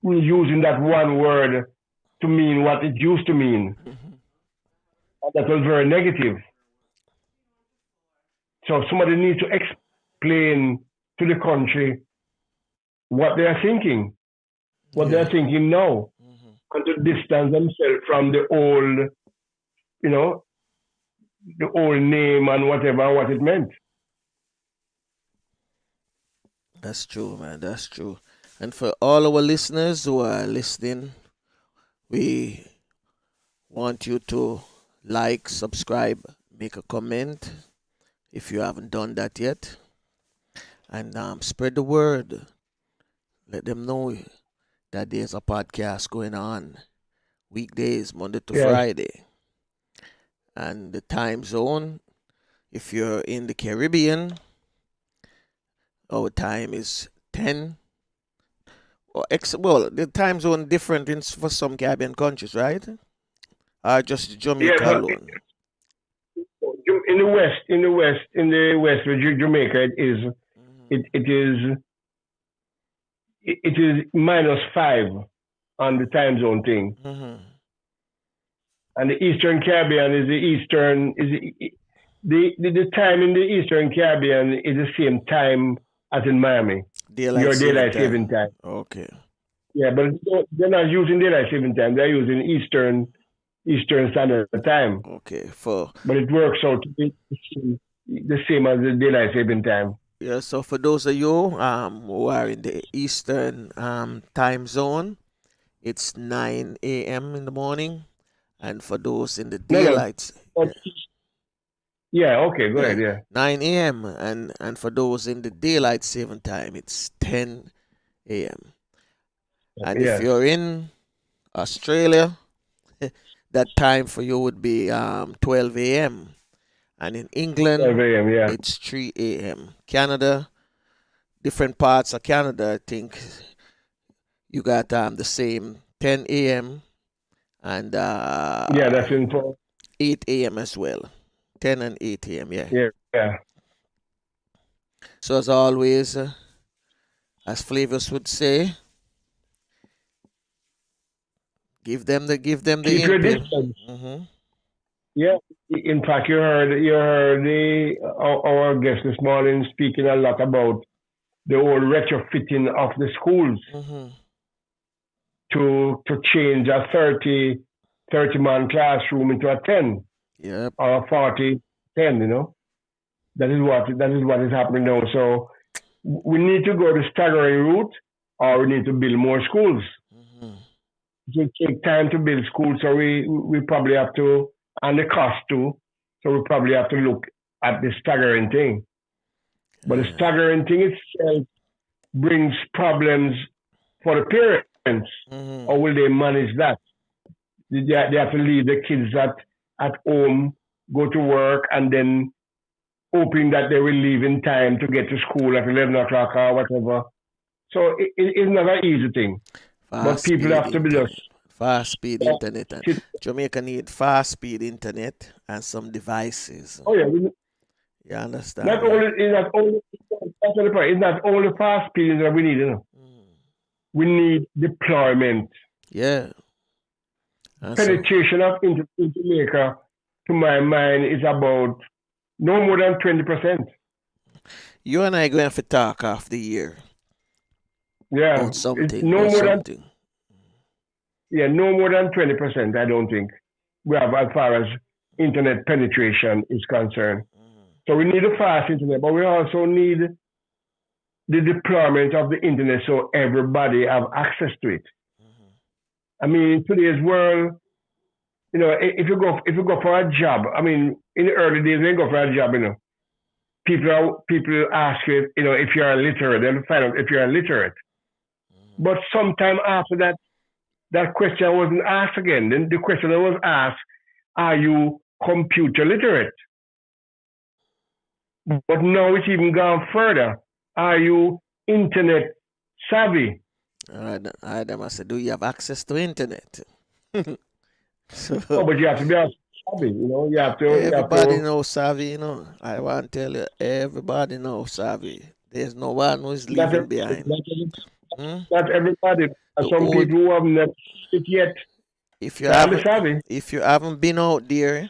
using that one word to mean what it used to mean. hmm That was very negative. So somebody needs to explain to the country what they are thinking, what they Yeah. are thinking now, hmm and to distance themselves from the old, you know, the old name and whatever what it meant. That's true, man. That's true. And for all our listeners who are listening, we want you to like, subscribe, make a comment if you haven't done that yet, and spread the word. Let them know that there's a podcast going on weekdays, Monday to Yes. Friday. And the time zone, if you're in the Caribbean, our time is 10. Well, the time zone different for some Caribbean countries, right? Or just Yes, Jamaica alone? in the west, with Jamaica, hmm it, it is it is -5 on the time zone thing, hmm and the Eastern Caribbean is the time in the Eastern Caribbean is the same time as in Miami, Daylight your saving daylight time. saving time. Okay. Yeah, but they're not using daylight saving time. They're using Eastern Standard Time. Okay. But it works out to be the same as the daylight saving time. So for those of you who are in the Eastern time zone, it's 9 a.m. in the morning, and for those in the No, no. daylight, But, yeah, okay, go yeah, ahead. Yeah. 9 a.m. and for those in the daylight saving time, it's 10 a.m. And if Yeah. you're in Australia, that time for you would be 12 a.m. And in 12 England, a.m. Yeah. it's 3 a.m. Canada, different parts of Canada, I think you got the same 10 a.m. and Yeah, that's info. 8 a.m. as well. 10 and 8 a.m. Yeah. Yeah. Yeah. So as always, as Flavius would say, give them the Keep your input. distance. hmm Yeah. In fact, you heard our guest this morning speaking a lot about the whole retrofitting of the schools hmm to change a 30 man classroom into a 10 Yep. or a 40 10. That is what is happening now. So we need to go the staggering route, or we need to build more schools. hmm It will take time to build schools, so we probably have to, and the cost too. So we probably have to look at the staggering thing. But the Yeah. staggering thing itself brings problems for the parents. hmm How will they manage that? They have to leave the kids at home, go to work, and then hoping that they will leave in time to get to school at 11 o'clock or whatever. So it's not an easy thing. But people have to be just fast speed internet. And Jamaica need fast speed internet and some devices. Oh yeah, you understand? It's not only fast speed that we need. We need deployment. Yeah. Penetration of into Jamaica, to my mind, is about no more than 20%. You and I are going to talk after the year. Yeah. About something. No more than 20%, I don't think we have as far as internet penetration is concerned. So we need a fast internet, but we also need the deployment of the internet so everybody have access to it. I mean, in today's world, if you go for a job, I mean, in the early days when you go for a job, people ask you, if you're illiterate, they'll find out if you're illiterate. But sometime after that question wasn't asked again. Then the question that was asked, are you computer literate? But now it's even gone further. Are you internet savvy? All right, I must say, do you have access to internet? But you have to be savvy, You have to. Everybody knows savvy, I want to tell you, everybody knows savvy. There's no one who is leaving behind. Not everybody. Some people who have never it yet. If you haven't been out there,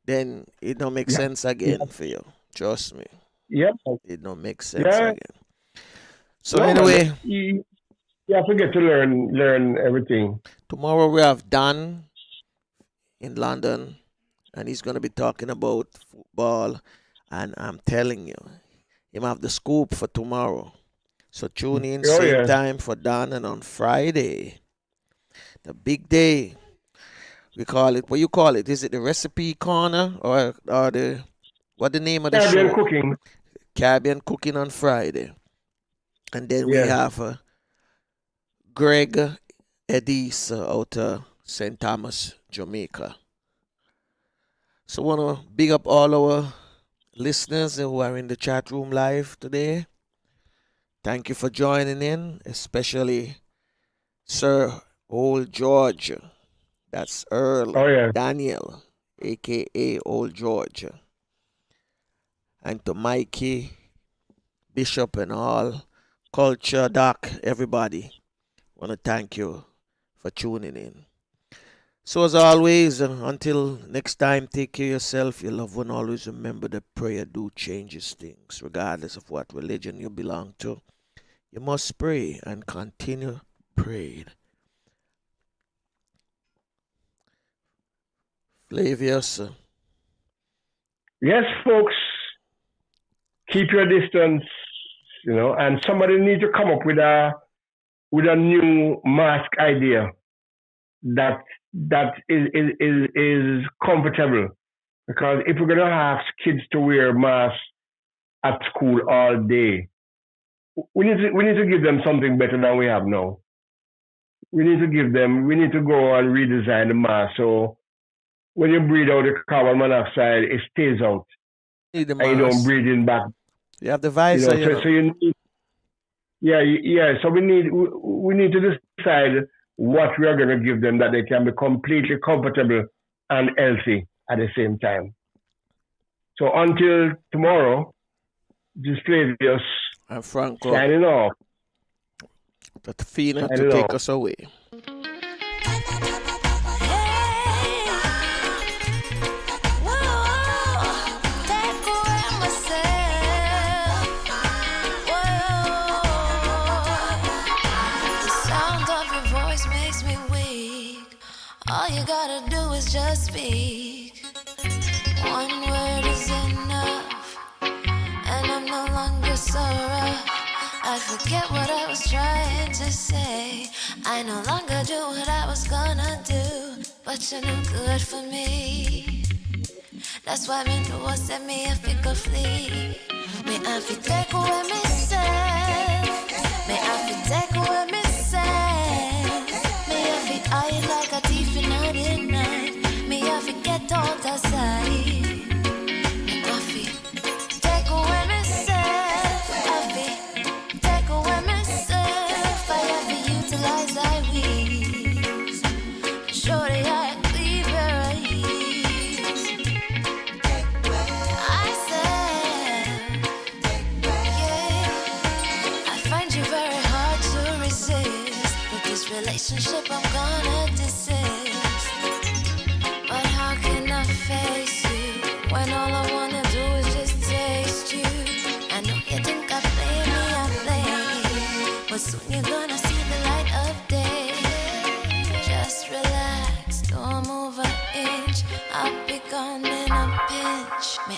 then it don't make sense again for you. Trust me. Yeah. It don't make sense again. So anyway, you have to get to learn everything. Tomorrow we have Dan in London, and he's going to be talking about football. And I'm telling you, he have the scoop for tomorrow. So tune in same time for Dan, and on Friday, the big day. We call it, what you call it? Is it the recipe corner or what the name of the Caribbean show? Cooking. Caribbean Cooking on Friday. And then we have Greg Edis out of St. Thomas, Jamaica. So I want to big up all our listeners who are in the chat room live today. Thank you for joining in, especially Sir Old George. That's Earl Daniel, a.k.a. Old George. And to Mikey, Bishop, and all, Culture, Doc, everybody, want to thank you for tuning in. So as always, until next time, take care of yourself, your loved one. Always remember that prayer do changes things, regardless of what religion you belong to. You must pray and continue praying. Flavius. Yes, folks. Keep your distance, and somebody needs to come up with a new mask idea that is comfortable. Because if we're gonna have kids to wear masks at school all day, we need to give them something better than we have now. We need to go and redesign the mask so when you breathe out the carbon monoxide, it stays out. And you don't breathe in back. You have the visor, So you need, So we need to decide what we are going to give them that they can be completely comfortable and healthy at the same time. So until tomorrow, this is Flavius and Franco signing off. That Fina to take us away. All you gotta do is just speak. One word is enough, and I'm no longer so rough. I forget what I was trying to say. I no longer do what I was gonna do, but you're no good for me. That's why me know what set me if it could flee. Me have to take away me say. Me have to take away me say. Me have to hide like a thief in the night. Me have to get out outside. Me have to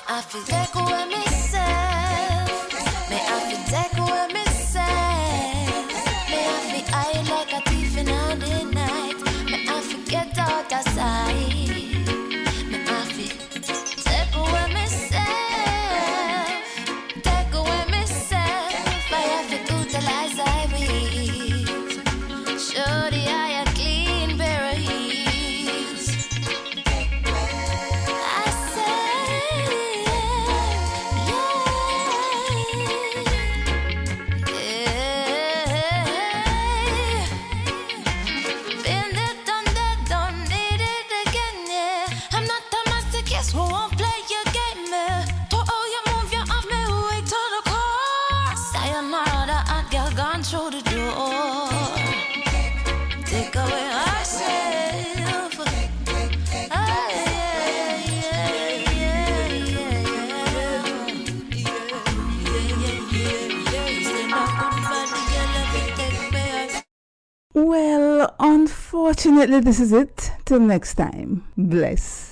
I feel take away myself. May I feel take away myself. May I feel hide like a thief in the night. May I forget out of sight. May I feel take away myself. Take away myself. I have to utilize I will. Show the eye a clean pair of heels. I say, been there, done that, don't need it again, yeah. I'm not the masochist who won't play your game, yeah. To all you move, you off me way to the core. Sayonara, the hot girl gone through the door. Take away ourselves. Ah, yeah, yeah, yeah, yeah. Stand up on the body, girl, let me take me. Well, unfortunately, this is it. Till next time. Bless.